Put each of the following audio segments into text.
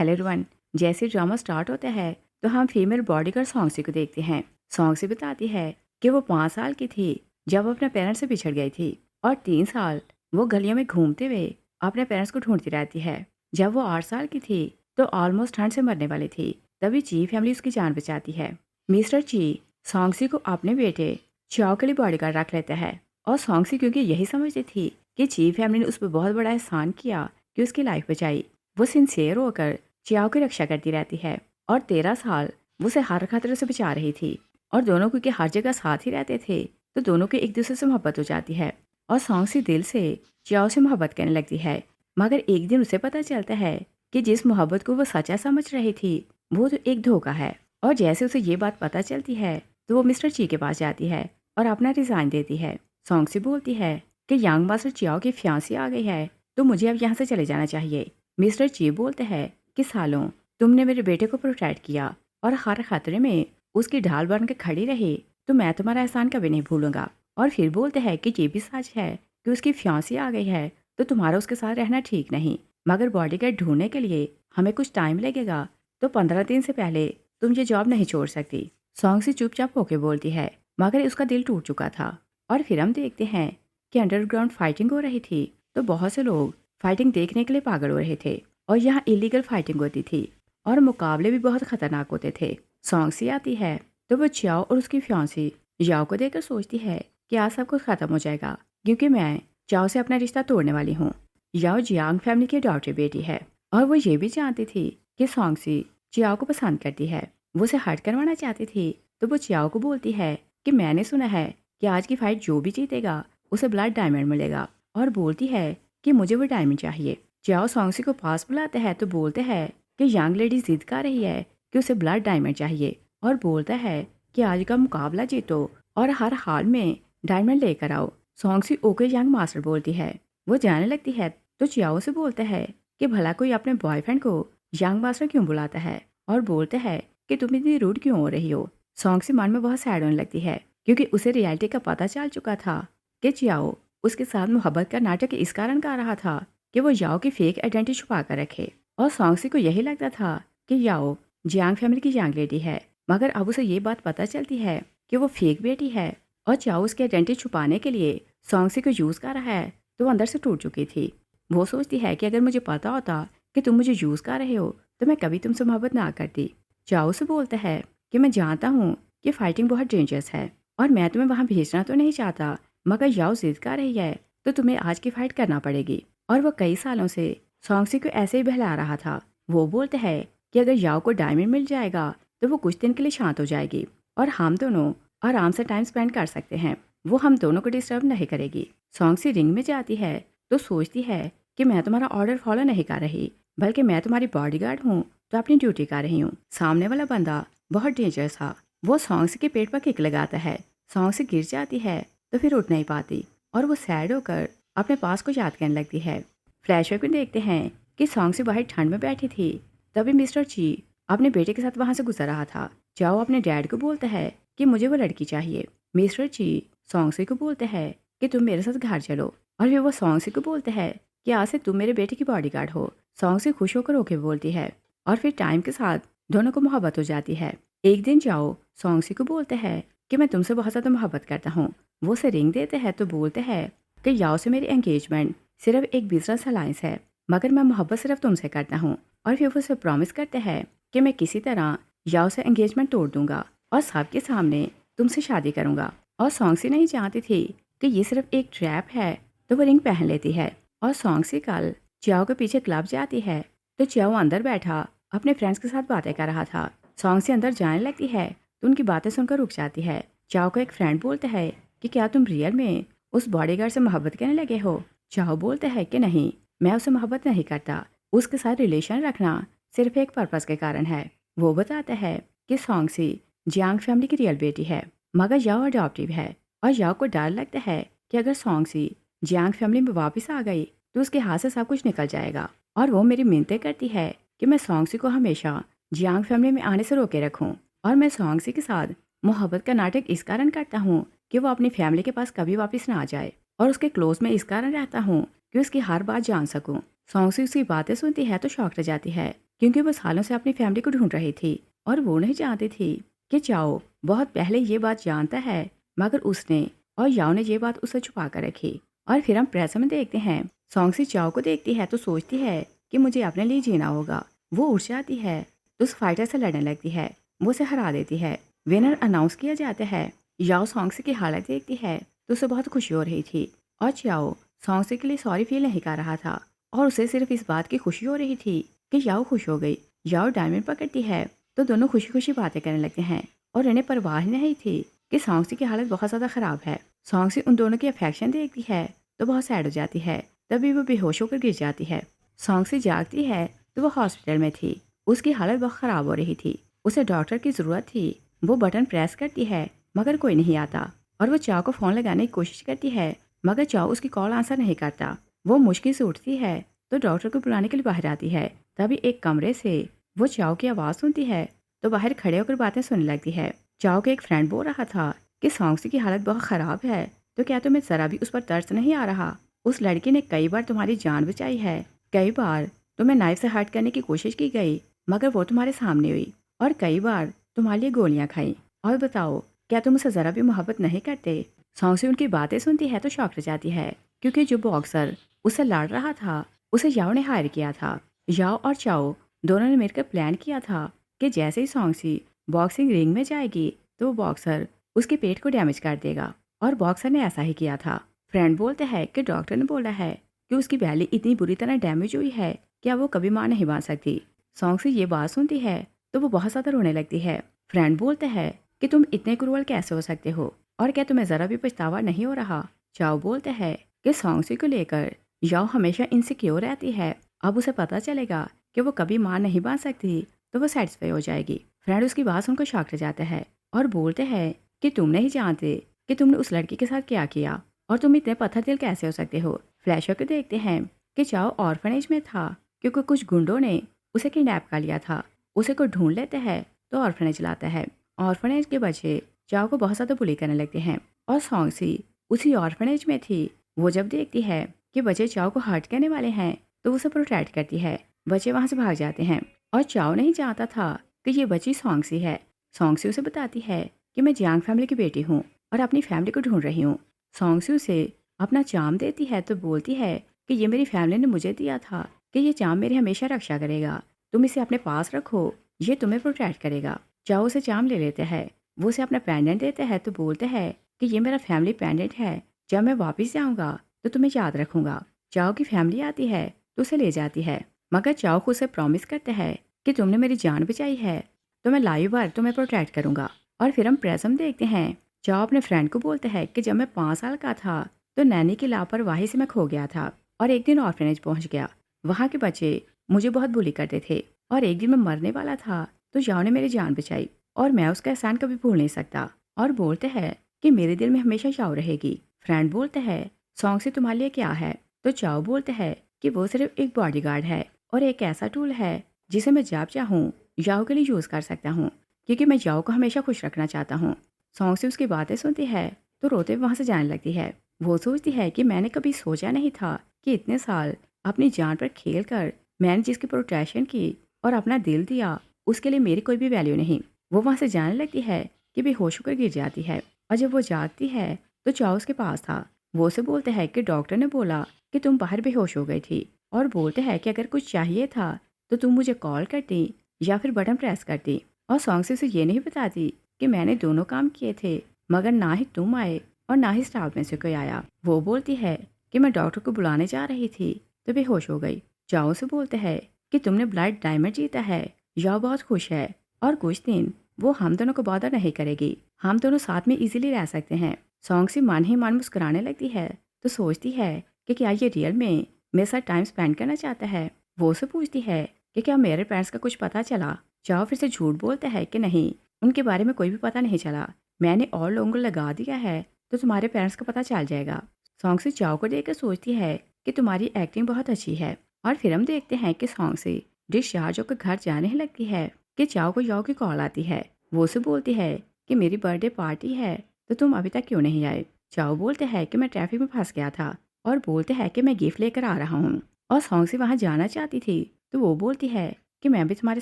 Hello everyone. जैसे drama start होता है तो हम फीमेल बॉडीगार्ड सॉन्गसी को देखते हैं। सॉन्गसी बताती है कि वो 5 साल की थी जब वो अपने पेरेंट्स से बिछड़ गई थी और 3 साल वो गलियों में घूमते हुए अपने पेरेंट्स को ढूंढती रहती है। जब वो 8 साल की थी तो ऑलमोस्ट ठंड से मरने वाली थी, तभी ची फैमिली उसकी जान बचाती है। मिस्टर ची सॉन्गसी को अपने बेटे चाओ के लिए बॉडीगार्ड रख लेता है और सॉन्गसी क्योंकि यही समझती थी कि ची फैमिली ने उस पर बहुत बड़ा एहसान किया कि उसकी लाइफ बचाई, वो सिंसियर होकर चियाओ की रक्षा करती रहती है और 13 साल वो उसे हर खतरे से बचा रही थी। और दोनों क्योंकि हर जगह साथ ही रहते थे तो दोनों की एक दूसरे से मोहब्बत हो जाती है और सॉन्गसी दिल से चियाओ से मोहब्बत करने लगती है। मगर एक दिन उसे पता चलता है कि जिस मोहब्बत को वो सच्चा समझ रही थी वो तो एक धोखा है। और जैसे उसे ये बात पता चलती है तो वो मिस्टर ची के पास जाती है और अपना रिजाइन देती है। सॉन्गसी बोलती है कि यंग मास्टर चियाओ की फियांसी आ गई है तो मुझे अब यहाँ से चले जाना चाहिए। मिस्टर ची बोलते हैं कि सालों तुमने मेरे बेटे को प्रोटेक्ट किया और हर खतरे में उसकी ढाल बन के खड़ी रही, तो मैं तुम्हारा एहसान कभी नहीं भूलूंगा। और फिर बोलते हैं कि ये भी सच है कि उसकी फियांसी आ गई है तो तुम्हारा उसके साथ रहना ठीक नहीं, मगर बॉडीगार्ड ढूंढने के लिए हमें कुछ टाइम लगेगा, तो 15 दिन से पहले तुम ये जॉब नहीं छोड़ सकती। सॉन्गसी चुपचाप होके बोलती है मगर उसका दिल टूट चुका था। और फिर हम देखते हैं कि अंडरग्राउंड फाइटिंग हो रही थी तो बहुत से लोग फाइटिंग देखने के लिए पागल हो रहे थे और यहाँ इलीगल फाइटिंग होती थी और मुकाबले भी बहुत खतरनाक होते थे। सॉन्गसी आती है तो वो चियाओ और उसकी फियांसी याओ को देखकर सोचती है कि आज सब कुछ खत्म हो जाएगा क्योंकि मैं चाओ से अपना रिश्ता तोड़ने वाली हूँ। याओ जियांग फैमिली की डॉटर बेटी है और वो ये भी जानती थी कि सॉन्गसी चियाओ को पसंद करती है। वो उसे हर्ट करवाना चाहती थी तो वो चियाओ को बोलती है कि मैंने सुना है कि आज की फाइट जो भी जीतेगा उसे ब्लड डायमंड मिलेगा, और बोलती है कि मुझे वो डायमंड चाहिए। चाओ सॉन्गसी को पास बुलाते हैं तो बोलते हैं कि यंग लेडी जिद कर रही है कि उसे ब्लड डायमंड चाहिए और बोलता है कि आज का मुकाबला जीतो और हर हाल में डायमंड लेकर आओ। सॉन्गसी ओके यंग मास्टर बोलती है। वो जाने लगती है तो चियाओ से बोलता है कि भला कोई अपने बॉयफ्रेंड को यंग मास्टर क्यों बुलाता है और बोलता है कि तुम इतनी रूड क्यों हो रही हो। सॉन्गसी मन में बहुत सैड होने लगती है क्योंकि उसे रियलिटी का पता चल चुका था कि चियाओ उसके साथ मोहब्बत का नाटक इस कारण कर रहा था कि वो याओ की फेक आइडेंटिटी छुपा कर रखे। और सॉन्गसी को यही लगता था कि याओ जियांग फैमिली की यंग लेडी है, मगर अब उसे ये बात पता चलती है कि वो फेक बेटी है और चाओ उसकी आइडेंटिटी छुपाने के लिए सॉन्गसी को यूज़ कर रहा है, तो वो अंदर से टूट चुकी थी। वो सोचती है कि अगर मुझे पता होता कि तुम मुझे यूज़ कर रहे हो तो मैं कभी तुमसे मोहब्बत ना करती। चाओ से बोलता है कि मैं जानता हूँ कि फाइटिंग बहुत डेंजरस है और मैं तुम्हें वहाँ भेजना तो नहीं चाहता, मगर याओ जिद कर रही है तो तुम्हें आज की फाइट करना पड़ेगी। और वो कई सालों से सॉन्गसी को ऐसे ही बहला रहा था। वो बोलते हैं कि अगर याओ को डायमंड मिल जाएगा तो वो कुछ दिन के लिए शांत हो जाएगी और हम दोनों आराम से टाइम स्पेंड कर सकते हैं, वो हम दोनों को डिस्टर्ब नहीं करेगी। सॉन्गसी रिंग में जाती है तो सोचती है कि मैं तुम्हारा ऑर्डर फॉलो नहीं कर रही बल्कि मैं तुम्हारी बॉडीगार्ड हूँ तो अपनी ड्यूटी कर रही हूँ। सामने वाला बंदा बहुत डेंजरस था। वो सॉन्गसी के पेट पर किक लगाता है। सॉन्गसी गिर जाती है तो फिर उठ नहीं पाती और वो सैड होकर अपने पास को याद करने लगती है। फ्लैशबैक में देखते हैं कि सॉन्गसी बाहर ठंड में बैठी थी, तभी मिस्टर ची अपने बेटे के साथ वहां से गुजर रहा था। चाओ अपने डैड को बोलता है कि मुझे वो लड़की चाहिए। मिस्टर ची सॉन्गसी को बोलते हैं कि तुम मेरे साथ घर चलो और फिर वो सॉन्गसी को बोलते हैं कि आज से तुम मेरे बेटे की बॉडीगार्ड हो। सॉन्गसी खुश होकर ओके बोलती है और फिर टाइम के साथ दोनों को मोहब्बत हो जाती है। एक दिन चाओ सॉन्गसी को बोलते हैं कि मैं तुमसे बहुत ज़्यादा मोहब्बत करता हूँ। वो उसे रिंग देते हैं तो बोलते हैं कि याओ से मेरी एंगेजमेंट सिर्फ एक बिजनेस अलायंस है, मगर मैं मोहब्बत सिर्फ तुमसे करता हूँ। और फिर वो उसे प्रॉमिस करते हैं कि मैं किसी तरह याओ से एंगेजमेंट तोड़ दूंगा और सबके सामने तुमसे शादी करूंगा। और सॉन्गसी नहीं जानती थी कि ये सिर्फ एक ट्रैप है, तो वो रिंग पहन लेती है और सॉन्गसी कल चियाओ के पीछे क्लब जाती है तो चियाओ अंदर बैठा अपने फ्रेंड्स के साथ बातें कर रहा था। सॉन्गसी अंदर जाने लगती है तो उनकी बातें सुनकर रुक जाती है। चाओ को एक फ्रेंड बोलता है कि क्या तुम रियल में उस बॉडीगार्ड से मोहब्बत करने लगे हो। चाओ बोलता है कि नहीं, मैं उससे मोहब्बत नहीं करता, उसके साथ रिलेशन रखना सिर्फ एक पर्पस के कारण है। वो बताता है कि सॉन्गसी जियांग फैमिली की रियल बेटी है, मगर याओ अडॉप्टिव है और याओ को डर लगता है कि अगर सॉन्गसी जियांग फैमिली में वापस आ गई तो उसके हाथ से सब कुछ निकल जाएगा। और वो मेरी मिन्नतें करती है कि मैं सॉन्गसी को हमेशा जियांग फैमिली में आने से रोके रखूं और मैं सॉन्गसी के साथ मोहब्बत का नाटक इस कारण करता हूँ कि वो अपनी फैमिली के पास कभी वापस ना आ जाए और उसके क्लोज में इस कारण रहता हूँ कि उसकी हर बात जान सकूं। सॉन्गसी उसकी बातें सुनती है तो शॉक रह जाती है क्योंकि वो सालों से अपनी फैमिली को ढूंढ रही थी और वो नहीं जानती थी कि चाओ बहुत पहले ये बात जानता है, मगर उसने और याओ ने ये बात उससे छुपा कर रखी। और फिर हम प्रेस में देखते हैं, सॉन्गसी चाओ को देखती है तो सोचती है कि मुझे अपने लिए जीना होगा। वो उठ जाती है तो उस फाइटर से लड़ने लगती है, वो उसे हरा देती है। विनर अनाउंस किया जाता है। याओ सॉन्गसी की हालत देखती है तो उसे बहुत खुशी हो रही थी और चाओ सॉन्गसी के लिए सॉरी फील नहीं कर रहा था और उसे सिर्फ इस बात की खुशी हो रही थी कि याओ खुश हो गई। याओ डायमंड पकड़ती है तो दोनों खुशी खुशी बातें करने लगते हैं और इन्हें परवाह ही नहीं थी कि सॉन्गसी की हालत बहुत ज़्यादा ख़राब है। सॉन्गसी उन दोनों की अफेक्शन देखती है तो बहुत सैड हो जाती है। तभी वो बेहोश होकर गिर जाती है। सॉन्गसी जागती है तो वो हॉस्पिटल में थी। उसकी हालत बहुत ख़राब हो रही थी, उसे डॉक्टर की ज़रूरत थी। वो बटन प्रेस करती है मगर कोई नहीं आता और वो चाओ को फ़ोन लगाने की कोशिश करती है मगर चाओ उसकी कॉल आंसर नहीं करता। वो मुश्किल से उठती है तो डॉक्टर को बुलाने के लिए बाहर आती है। तभी एक कमरे से वो चाओ की आवाज़ सुनती है तो बाहर खड़े होकर बातें सुनने लगती है। चाओ के एक फ्रेंड बोल रहा था कि सॉन्गसी की हालत बहुत ख़राब है तो क्या तुम्हें ज़रा भी उस पर तरस नहीं आ रहा? उस लड़की ने कई बार तुम्हारी जान बचाई है, कई बार तुम्हें नाइफ से हर्ट करने की कोशिश की गई मगर वो तुम्हारे सामने हुई और कई बार तुम्हारे लिए गोलियां खाई। और बताओ, क्या तुम उसे ज़रा भी मोहब्बत नहीं करते? सॉन्गसी उनकी बातें सुनती है तो शॉक रह जाती है क्योंकि जो बॉक्सर उससे लड़ रहा था उसे याओ ने हायर किया था। याओ और चाओ दोनों ने मिलकर प्लान किया था कि जैसे ही सॉन्गसी बॉक्सिंग रिंग में जाएगी तो वो बॉक्सर उसके पेट को डैमेज कर देगा और बॉक्सर ने ऐसा ही किया था। फ्रेंड बोलते हैं कि डॉक्टर ने बोला है कि उसकी बैली इतनी बुरी तरह डैमेज हुई है क्या वो कभी मां नहीं बन सकती। सॉन्गसी ये बात सुनती है तो वो बहुत ज़्यादा रोने लगती है। फ्रेंड बोलते हैं कि तुम इतने क्रूअल कैसे हो सकते हो और क्या तुम्हें ज़रा भी पछतावा नहीं हो रहा? चाओ बोलते हैं कि सॉन्गसी को लेकर याओ हमेशा इनसिक्योर रहती है, अब उसे पता चलेगा कि वो कभी मां नहीं बन सकती तो वो सेटिस्फाई हो जाएगी। फ्रेंड उसकी बात सुनकर शॉक रह जाता है और बोलते हैं कि तुम नहीं जानते कि तुमने उस लड़की के साथ क्या किया और तुम इतने पत्थर दिल कैसे हो सकते हो। फ्लैशर को देखते हैं कि चाओ ऑर्फनेज में था क्योंकि कुछ गुंडों ने उसे किडनैप कर लिया था। उसे को ढूंढ लेते हैं तो ऑर्फनेज लाता है। ऑर्फनेज के बच्चे चाओ को बहुत ज़्यादा बुली करने लगते हैं और सॉन्गसी उसी ऑर्फनेज में थी। वो जब देखती है कि बच्चे चाओ को हर्ट करने वाले हैं तो उसे प्रोटेक्ट करती है। बच्चे वहाँ से भाग जाते हैं और चाओ नहीं जानता था कि ये बच्ची सॉन्गसी है। सॉन्गसी उसे बताती है कि मैं जियांग फैमिली की बेटी हूँ और अपनी फैमिली को ढूंढ रही हूँ। सॉन्गसी उसे अपना चाम देती है तो बोलती है कि ये मेरी फैमिली ने मुझे दिया था कि ये चाम मेरी हमेशा रक्षा करेगा, तुम इसे अपने पास रखो, ये तुम्हें प्रोटेक्ट करेगा। चाओ उसे चाम ले लेते हैं। वो उसे अपना पेंडेंट देते हैं तो बोलते हैं कि ये मेरा फैमिली पेंडेंट है, जब मैं वापस जाऊंगा तो तुम्हें याद रखूंगा। चाओ की फैमिली आती है तो उसे ले जाती है मगर चाओ खुद से प्रॉमिस करते हैं कि तुमने मेरी जान बचाई है तो मैं लाइव बार तुम्हें प्रोटेक्ट करूंगा। और फिर हम प्रेसम देखते हैं। चाओ अपने फ्रेंड को बोलते हैं कि जब मैं 5 साल का था तो नैनी की लापरवाही से मैं खो गया था और एक दिन ऑर्फनेज पहुंच गया। वहाँ के बच्चे मुझे बहुत बुली करते थे और एक दिन मैं मरने वाला था तो याओ ने मेरी जान बचाई और मैं उसका एहसान कभी भूल नहीं सकता। और बोलते हैं कि मेरे दिल में हमेशा याओ रहेगी। फ्रेंड बोलते हैं सॉन्ग से तुम्हारे लिए क्या है? तो चाओ बोलते हैं कि वो सिर्फ एक बॉडीगार्ड है और एक ऐसा टूल है जिसे मैं जब चाहूँ याओ के लिए यूज़ कर सकता हूँ क्योंकि मैं याओ को हमेशा खुश रखना चाहता हूँ। सॉन्ग से उसकी बातें सुनती है तो रोते हुए वहाँ से जाने लगती है। वो सोचती है कि मैंने कभी सोचा नहीं था कि इतने साल अपनी जान पर खेल कर मैंने जिसकी प्रोटेक्शन की और अपना दिल दिया उसके लिए मेरी कोई भी वैल्यू नहीं। वो वहाँ से जाने लगती है कि बेहोश होकर गिर जाती है और जब वो जागती है तो चाओ उसके पास था। वो उसे बोलते हैं कि डॉक्टर ने बोला कि तुम बाहर बेहोश हो गई थी और बोलते हैं कि अगर कुछ चाहिए था तो तुम मुझे कॉल करती या फिर बटन प्रेस करती। और सॉन्ग से उसे ये नहीं बताती कि मैंने दोनों काम किए थे मगर ना ही तुम आए और ना ही स्टाफ में से कोई आया। वो बोलती है कि मैं डॉक्टर को बुलाने जा रही थी तो बेहोश हो गई। चाओ से बोलते हैं कि तुमने ब्लड डायमंड जीता है। याओ बहुत खुश है और कुछ दिन वो हम दोनों को बॉदर नहीं करेगी, हम दोनों साथ में इजीली रह सकते हैं। सॉन्ग से मन ही मन मुस्कुराने लगती है तो सोचती है कि क्या ये रियल में मेरे साथ टाइम स्पेंड करना चाहता है। वो उसे पूछती है कि क्या मेरे पेरेंट्स का कुछ पता चला? चाओ फिर से झूठ बोलता है कि नहीं, उनके बारे में कोई भी पता नहीं चला, मैंने और लोगों को लगा दिया है तो तुम्हारे पेरेंट्स को पता चल जाएगा। सॉन्ग से चाओ को देखकर सोचती है कि तुम्हारी एक्टिंग बहुत अच्छी है। और फिर हम देखते हैं कि सॉन्ग से डिस्चार्ज होकर घर जाने ही लगती है कि चाओ को याओ की कॉल आती है। वो उसे बोलती है कि मेरी बर्थडे पार्टी है तो तुम अभी तक क्यों नहीं आए? चाओ बोलते हैं कि मैं ट्रैफिक में फंस गया था और बोलते हैं कि मैं गिफ्ट लेकर आ रहा हूँ। और सॉन्ग से वहाँ जाना चाहती थी तो वो बोलती है कि मैं भी तुम्हारे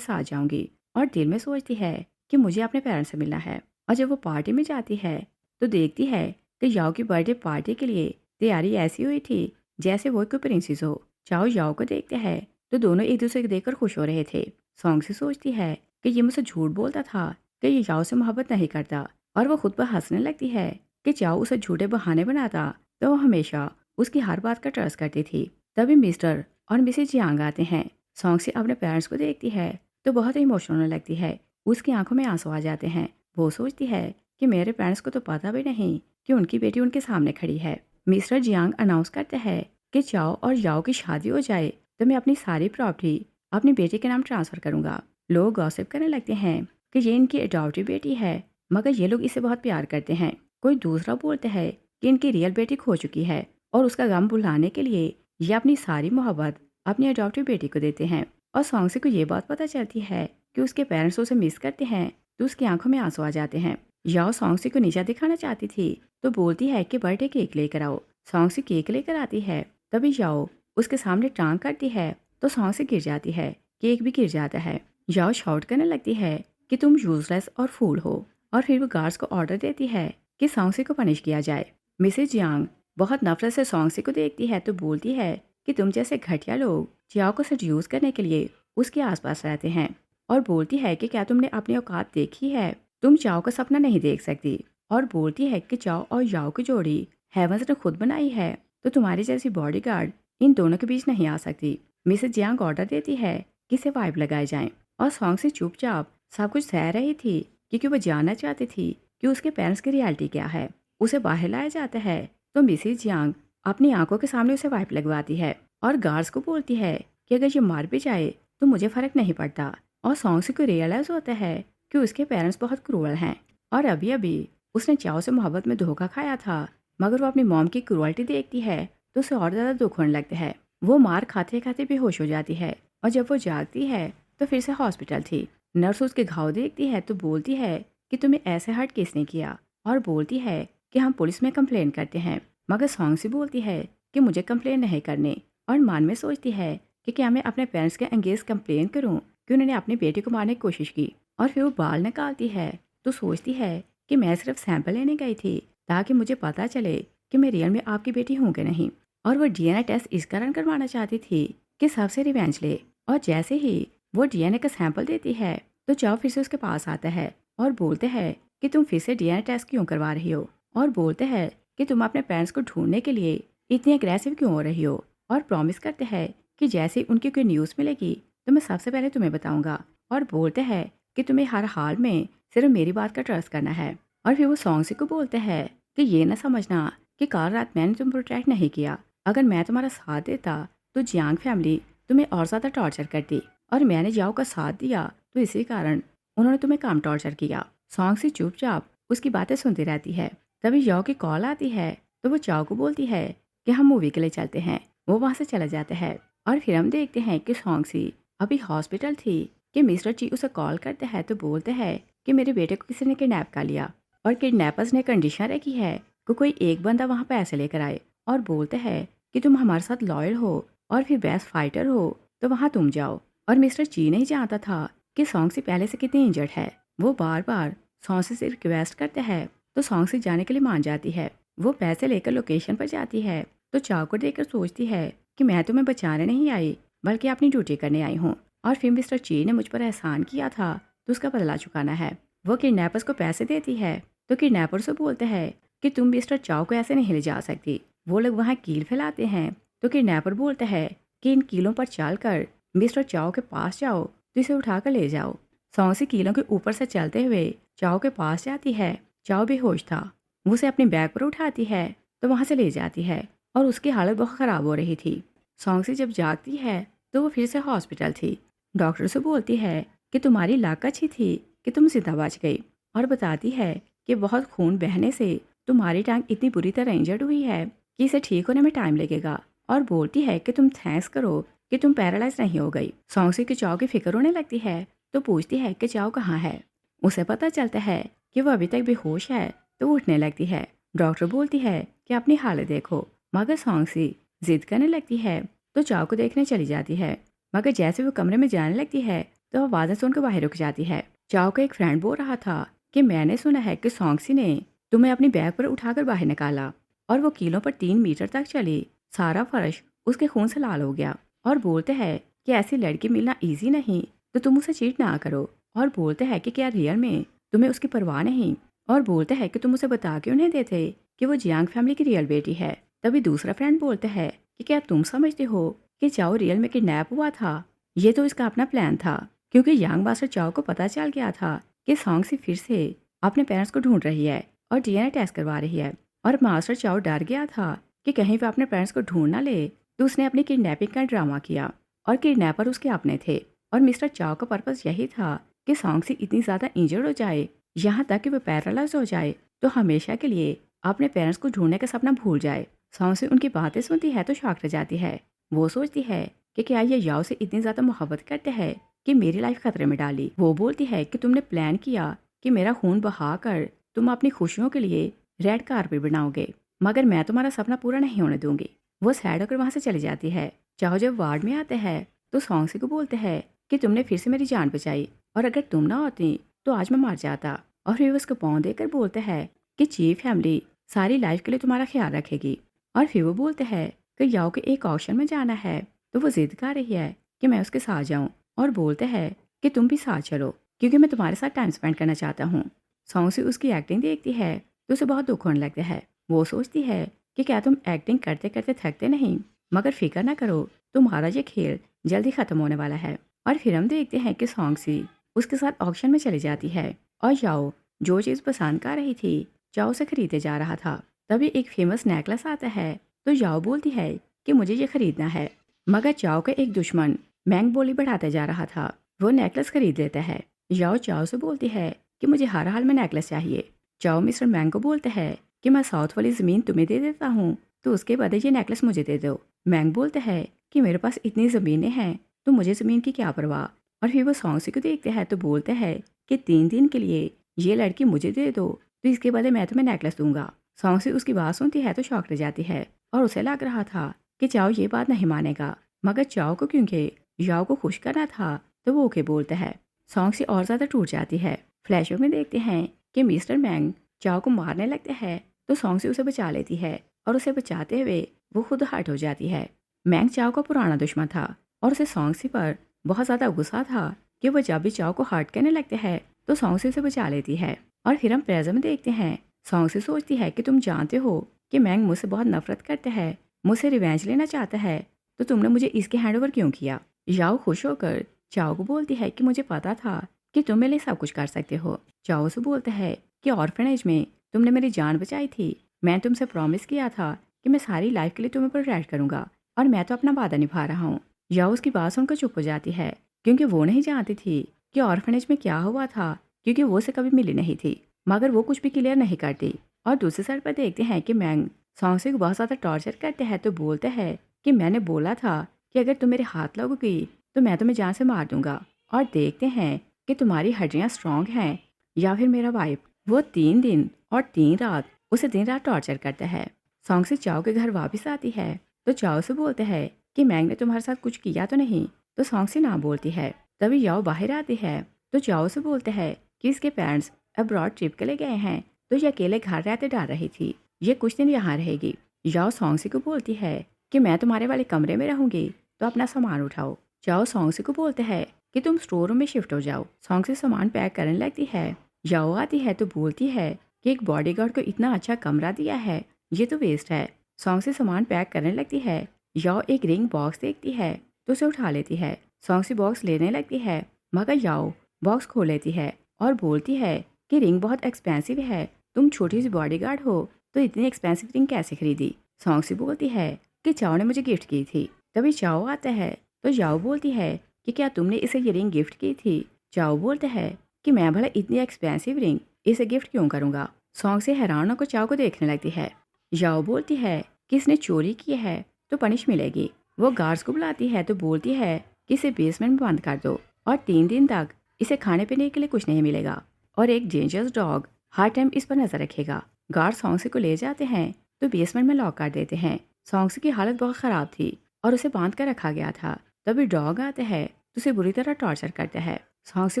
साथ जाऊंगी, और दिल में सोचती है कि मुझे अपने पेरेंट्स से मिलना है। और जब वो पार्टी में जाती है तो देखती है कि याओ की बर्थडे पार्टी के लिए तैयारी ऐसी हुई थी जैसे वो कोई प्रिंसेस हो। चाओ याओ को देखते हैं तो दोनों एक दूसरे को देखकर खुश हो रहे थे। सॉन्गसी सोचती है कि ये मुझसे झूठ बोलता था कि ये याओ से मोहब्बत नहीं करता, और वो खुद पर हंसने लगती है कि चाओ उसे झूठे बहाने बनाता तो वो हमेशा उसकी हर बात का ट्रस्ट करती थी। तभी मिस्टर और मिसेज जियांग आते हैं। सॉन्गसी अपने पेरेंट्स को देखती है तो बहुत इमोशनल होने लगती है। उसकी आंखों में आंसू आ जाते हैं। वो सोचती है कि मेरे पेरेंट्स को तो पता भी नहीं कि उनकी बेटी उनके सामने खड़ी है। मिस्टर जियांग अनाउंस करते हैं कि चाओ और याओ की शादी हो जाए तो मैं अपनी सारी प्रॉपर्टी अपनी बेटी के नाम ट्रांसफर करूंगा। लोग गॉसिप करने लगते हैं कि ये इनकी अडॉप्टिव बेटी है, मगर ये लोग इसे बहुत प्यार करते हैं। कोई दूसरा बोलते हैं कि इनकी रियल बेटी खो चुकी है और उसका गम भुलाने के लिए ये अपनी सारी मोहब्बत अपनी अडॉप्टिव बेटी को देते हैं। और सॉन्गसी को ये बात पता चलती है कि उसके पेरेंट्स उसे मिस करते हैं तो उसकी आंखों में आंसू आ जाते हैं। याओ सॉन्गसी को नीचा दिखाना चाहती थी तो बोलती है कि बर्थडे केक लेकर आओ। सॉन्गसी केक लेकर आती है। तभी याओ उसके सामने टांग करती है तो सॉन्गसी गिर जाती है। केक भी गिर जाता है। याओ शाउट करने लगती है कि तुम यूजलेस और फूल हो, और फिर वो गार्ड्स को ऑर्डर देती है कि सॉन्गसी को पनिश किया जाए। मिसेज यांग बहुत नफरत से सॉन्गसी को देखती है तो बोलती है कि तुम जैसे घटिया लोग जियाओ को सेड्यूस करने के लिए उसके आसपास रहते हैं, और बोलती है कि क्या तुमने अपनी औकात देखी है, तुम चाओ का सपना नहीं देख सकती। और बोलती है कि चाओ और याओ की जोड़ी हेवंस ने खुद बनाई है तो तुम्हारी जैसी बॉडीगार्ड इन दोनों के बीच नहीं आ सकती। मिसेज जियांग ऑर्डर देती है कि इसे वाइप लगाए जाएं, और सॉन्ग से चुपचाप सब कुछ सह रही थी क्योंकि वो जानना चाहती थी कि उसके पेरेंट्स की रियलिटी क्या है। उसे बाहर लाया जाता है तो मिसेज जियांग अपनी आंखों के सामने उसे वाइप लगवाती है और गार्ड्स को बोलती है कि अगर ये मार भी जाए तो मुझे फर्क नहीं पड़ता। और सॉन्गसी को रियलाइज होता है कि उसके पेरेंट्स बहुत क्रूअल हैं, और अभी अभी उसने चाओ से मोहब्बत में धोखा खाया था, मगर वो अपनी मॉम की क्रूअल्टी देखती है तो उसे और ज़्यादा दुख होने लगता है। वो मार खाते खाते बेहोश हो जाती है, और जब वो जागती है तो फिर से हॉस्पिटल थी। नर्स उसके घाव देखती है तो बोलती है कि तुम्हें ऐसे हर्ट किसने किया, और बोलती है कि हम पुलिस में कंप्लेन करते हैं। मगर सॉन्गसी बोलती है कि मुझे कंप्लेन नहीं करने, और मन में सोचती है कि क्या मैं अपने पेरेंट्स के अंगेज कंप्लेन करूं कि उन्होंने अपनी बेटी को मारने की कोशिश की। और फिर वो बाल निकालती है तो सोचती है कि मैं सिर्फ सैंपल लेने गई थी ताकि मुझे पता चले कि मैं रियल में आपकी बेटी हूँ कि नहीं। और वो डीएनए टेस्ट इस कारण करवाना चाहती थी कि सबसे रिवेंज ले। और जैसे ही वो डीएनए का सैंपल देती है तो चाओ फिर से उसके पास आता है और बोलते हैं कि तुम फिर से डीएनए टेस्ट क्यों करवा रही हो, और बोलते हैं कि तुम अपने पेरेंट्स को ढूंढने के लिए इतनी अग्रेसिव क्यों हो रही हो, और प्रॉमिस करते हैं कि जैसे ही उनकी कोई न्यूज़ मिलेगी तो मैं सबसे पहले तुम्हें बताऊंगा। और बोलते हैं कि तुम्हें हर हाल में सिर्फ मेरी बात का ट्रस्ट करना है। और फिर वो सॉन्गसी को बोलते हैं कि ये ना समझना कि कल रात मैंने तुम प्रोटेक्ट नहीं किया। अगर मैं तुम्हारा साथ देता तो जियांग फैमिली तुम्हें और ज़्यादा टॉर्चर करती, और मैंने जाओ का साथ दिया तो इसी कारण उन्होंने तुम्हें कम टॉर्चर किया। सॉन्गसी चुपचाप उसकी बातें सुनती रहती है। तभी याओ की कॉल आती है तो वो चाओ को बोलती है कि हम मूवी के लिए चलते हैं। वो वहाँ से चला जाता है, और फिर हम देखते हैं कि सॉन्गसी अभी हॉस्पिटल थी कि मिस्टर ची उसे कॉल करते हैं तो बोलते हैं कि मेरे बेटे को किसी ने किडनैप कर लिया, और किडनैपर्स ने कंडीशन रखी है कि कोई एक बंदा वहाँ पैसे लेकर आए, और बोलते हैं कि तुम हमारे साथ लॉयल हो और फिर बेस्ट फाइटर हो तो वहाँ तुम जाओ। और मिस्टर ची नहीं जानता था कि सॉन्गसी पहले से कितनी इंजर्ड है। वो बार बार सॉन्गसी से रिक्वेस्ट करते हैं तो सॉन्गसी जाने के लिए मान जाती है। वो पैसे लेकर लोकेशन पर जाती है तो चाव को देखकर सोचती है कि मैं तुम्हें बचाने नहीं आई बल्कि अपनी ड्यूटी करने आई हूँ, और फिर मिस्टर ची ने मुझ पर एहसान किया था तो उसका बदला चुकाना है। वो किडनैपर्स को पैसे देती है तो किडनैपर से बोलते हैं कि तुम मिस्टर चाव को ऐसे नहीं ले जा सकती। वो लोग वहाँ कील फैलाते हैं तो किडनैपर बोलते हैं कि इन कीलों पर चलकर मिस्टर चाव के पास जाओ तो इसे उठाकर ले जाओ। सॉन्गसी कीलों के ऊपर से चलते हुए चाव के पास जाती है। चाव बेहोश था। वो उसे अपनी बैग पर उठाती है तो वहाँ से ले जाती है, और उसकी हालत बहुत ख़राब हो रही थी। सॉन्गसी जब जागती है तो वो फिर से हॉस्पिटल थी। डॉक्टर से बोलती है कि तुम्हारी लाक अच्छी थी कि तुम जिंदा बच गई, और बताती है कि बहुत खून बहने से तुम्हारी टांग इतनी बुरी तरह इंजर्ड हुई है कि इसे ठीक होने में टाइम लगेगा, और बोलती है कि तुम थैंक्स करो कि तुम पैरालाइज नहीं हो गई। सॉन्गसी की चाव की फिक्र होने लगती है तो पूछती है कि चाव कहाँ है। उसे पता चलता है कि वो अभी तक बेहोश है तो वो उठने लगती है। डॉक्टर बोलती है कि अपनी हालत देखो, मगर सॉन्गसी जिद करने लगती है तो चाव को देखने चली जाती है। मगर जैसे वो कमरे में जाने लगती है तो आवाज़ें सुनकर बाहर रुक जाती है। चाओ का एक फ्रेंड बोल रहा था कि मैंने सुना है कि सॉन्गसी ने तुम्हें अपनी बैग पर उठाकर बाहर निकाला और वो कीलों पर 3 मीटर तक चली। सारा फर्श उसके खून से लाल हो गया और बोलते हैं कि ऐसी लड़की मिलना ईजी नहीं, तो तुम उसे चीट ना करो। और बोलते हैं कि क्या रियल में तुम्हें उसकी परवाह नहीं। और बोलते हैं कि तुम उसे बता क्यों नहीं देते कि वो जियांग फैमिली की रियल बेटी है। तभी दूसरा फ्रेंड बोलता है कि क्या तुम समझते हो कि चाओ रियल में किडनैप हुआ था? ये तो इसका अपना प्लान था, क्योंकि यांग मास्टर चाओ को पता चल गया था कि सॉन्गसी फिर से अपने पेरेंट्स को ढूंढ रही है और डीएनए टेस्ट करवा रही है। और मास्टर चाओ डर गया था कि कहीं वह अपने पेरेंट्स को ढूंढ ना ले, तो उसने अपनी किडनैपिंग का ड्रामा किया और किडनैपर उसके अपने थे। और मिस्टर चाओ का पर्पस यही था कि सॉन्गसी इतनी ज़्यादा इंजर्ड हो जाए, यहाँ तक कि वो पैरालाइज हो जाए, तो हमेशा के लिए अपने पेरेंट्स को ढूंढने का सपना भूल जाए। सॉन्गसी उनकी बातें सुनती है तो शॉक रह जाती है। वो सोचती है कि क्या ये याओ से इतनी ज़्यादा मोहब्बत करते हैं कि मेरी लाइफ खतरे में डाली। वो बोलती है कि तुमने प्लान किया कि मेरा खून बहा कर तुम अपनी खुशियों के लिए रेड कारपेट बनाओगे, मगर मैं तुम्हारा सपना पूरा नहीं होने दूंगी। वो सैड होकर वहाँ से चली जाती है। चाहो जब वार्ड में आते हैं तो सॉन्गसी को बोलते हैं कि तुमने फिर से मेरी जान बचाई और अगर तुम ना होती तो आज मैं मर जाता। और फिर उसको पाँव देकर बोलते हैं कि चीफ फैमिली सारी लाइफ के लिए तुम्हारा ख्याल रखेगी। और फिर वो बोलते हैं कि याओ के एक ऑक्शन में जाना है, तो वो जिद कर रही है कि मैं उसके साथ जाऊं और बोलते हैं कि तुम भी साथ चलो क्योंकि मैं तुम्हारे साथ टाइम स्पेंड करना चाहता हूँ। सॉन्गसी उसकी एक्टिंग देखती है तो उसे बहुत दुख होने लगता है। वो सोचती है कि क्या तुम एक्टिंग करते करते थकते नहीं, मगर फिक्र ना करो, तुम्हारा ये खेल जल्दी खत्म होने वाला है। और फिर हम देखते हैं कि सॉन्गसी उसके साथ ऑक्शन में चली जाती है और याओ जो चीज़ पसंद कर रही थी चाओ से खरीदे जा रहा था। तभी एक फेमस नेकलेस आता है तो याओ बोलती है कि मुझे ये खरीदना है, मगर चाओ का एक दुश्मन मैंग बोली बढ़ाता जा रहा था। वो नेकलेस खरीद लेता है। याओ चाओ से बोलती है कि मुझे हर हाल में नेकलेस चाहिए। चाओ मिस्टर मैंग को बोलते हैं कि मैं साउथ वाली ज़मीन तुम्हें दे देता हूँ, तो उसके बदले ये नेकलेस मुझे दे दो। मैंग बोलते हैं कि मेरे पास इतनी ज़मीनें हैं तो मुझे ज़मीन की क्या परवाह। और फिर वो सॉन्गसी को देखते हैं तो बोलते हैं कि 3 दिन के लिए ये लड़की मुझे दे दो, तो इसके बदले मैं तुम्हें नेकलेस दूंगा। सॉन्गसी उसकी बात सुनती है तो शौक रह जाती है और उसे लग रहा था कि चाओ ये बात नहीं मानेगा, मगर चाओ को क्योंकि याओ को खुश करना था तो वो ओके बोलता है। सॉन्गसी और ज़्यादा टूट जाती है। फ्लैशबैक में देखते हैं कि मिस्टर मैंग चाओ को मारने लगते हैं तो सॉन्गसी उसे बचा लेती है और उसे बचाते हुए वो खुद हर्ट हो जाती है। मैंग चाओ का पुराना दुश्मन था और उसे सॉन्गसी पर बहुत ज़्यादा गुस्सा था कि वो जब भी चाओ को हर्ट करने लगते हैं तो सॉन्गसी उसे बचा लेती है। और फिर हम प्रेजेंट में देखते हैं सॉन्गसी सोचती है कि तुम जानते हो कि मैंग मुझसे बहुत नफरत करता है, मुझसे रिवेंज लेना चाहता है, तो तुमने मुझे इसके हैंडओवर क्यों किया। याओ खुश होकर चाओ को बोलती है कि मुझे पता था कि तुम मेरे लिए सब कुछ कर सकते हो। चाओ से बोलता है कि ऑर्फनेज में तुमने मेरी जान बचाई थी, मैं तुमसे प्रॉमिस किया था कि मैं सारी लाइफ के लिए तुम्हें प्रोटेक्ट करूंगा और मैं तो अपना वादा निभा रहा हूँ। याओ उसकी बात सुनकर चुप हो जाती है क्योंकि वो नहीं जानती थी कि ऑर्फनेज में क्या हुआ था, क्योंकि वो उसे कभी मिली नहीं थी, मगर वो कुछ भी क्लियर नहीं करती। और दूसरी साइड पर देखते हैं कि मैंग सॉन्गसी को बहुत ज़्यादा टॉर्चर करते हैं तो बोलते हैं कि मैंने बोला था कि अगर तुम मेरे हाथ लगोगी तो मैं तुम्हें जान से मार दूंगा और देखते हैं कि तुम्हारी हड्डियाँ स्ट्रांग हैं या फिर मेरा वाइफ। वो 3 दिन और 3 रात उसे दिन रात टॉर्चर करता है। सॉन्गसी चाओ के घर वापस आती है तो चाओ से बोलते हैं कि मैंग ने तुम्हारे साथ कुछ किया तो नहीं, तो सॉन्गसी ना बोलती है। तभी याओ बाहर आती है तो चाओ से बोलते हैं कि इसके पेरेंट्स अब्रॉड ट्रिप के लिए गए हैं, तो ये अकेले घर रहते डर रही थी, ये कुछ दिन यहाँ रहेगी। याओ सॉन्गसी को बोलती है कि मैं तुम्हारे वाले कमरे में रहूंगी, तो अपना सामान उठाओ। चाओ सॉन्गसी को बोलते हैं कि तुम स्टोर रूम में शिफ्ट हो जाओ। सॉन्गसी सामान पैक करने लगती है। याओ आती है तो बोलती है कि एक बॉडीगार्ड को इतना अच्छा कमरा दिया है, ये तो वेस्ट है। सॉन्गसी सामान पैक करने लगती है। याओ एक रिंग बॉक्स देखती है तो उसे उठा लेती है। सॉन्गसी बॉक्स लेने लगती है, मगर याओ बॉक्स खोल लेती है और बोलती है कि रिंग बहुत एक्सपेंसिव है, तुम छोटी सी बॉडीगार्ड हो तो इतनी एक्सपेंसिव रिंग कैसे खरीदी। सॉन्गसी बोलती है कि चाओ ने मुझे गिफ्ट की थी। तभी चाओ आता है तो याओ बोलती है कि क्या तुमने इसे ये रिंग गिफ्ट की थी। चाओ बोलता है कि मैं भला इतनी एक्सपेंसिव रिंग इसे गिफ्ट क्यों करूंगा। सॉन्गसी हैरान होकर चाओ को देखने लगती है। याओ बोलती है कि इसने चोरी की है तो पनिश मिलेगी। वो गार्ड्स को बुलाती है तो बोलती है कि इसे बेसमेंट में बंद कर दो और 3 दिन तक इसे खाने पीने के लिए कुछ नहीं मिलेगा और एक डेंजरस डॉग हर टाइम इस पर नजर रखेगा। गार्ड सॉन्गसी को ले जाते हैं तो बेसमेंट में लॉक कर देते हैं। सॉन्गसी की हालत बहुत ख़राब थी और उसे बांध कर रखा गया था। तभी डॉग आता है तो उसे बुरी तरह टॉर्चर करता है। सॉन्ग से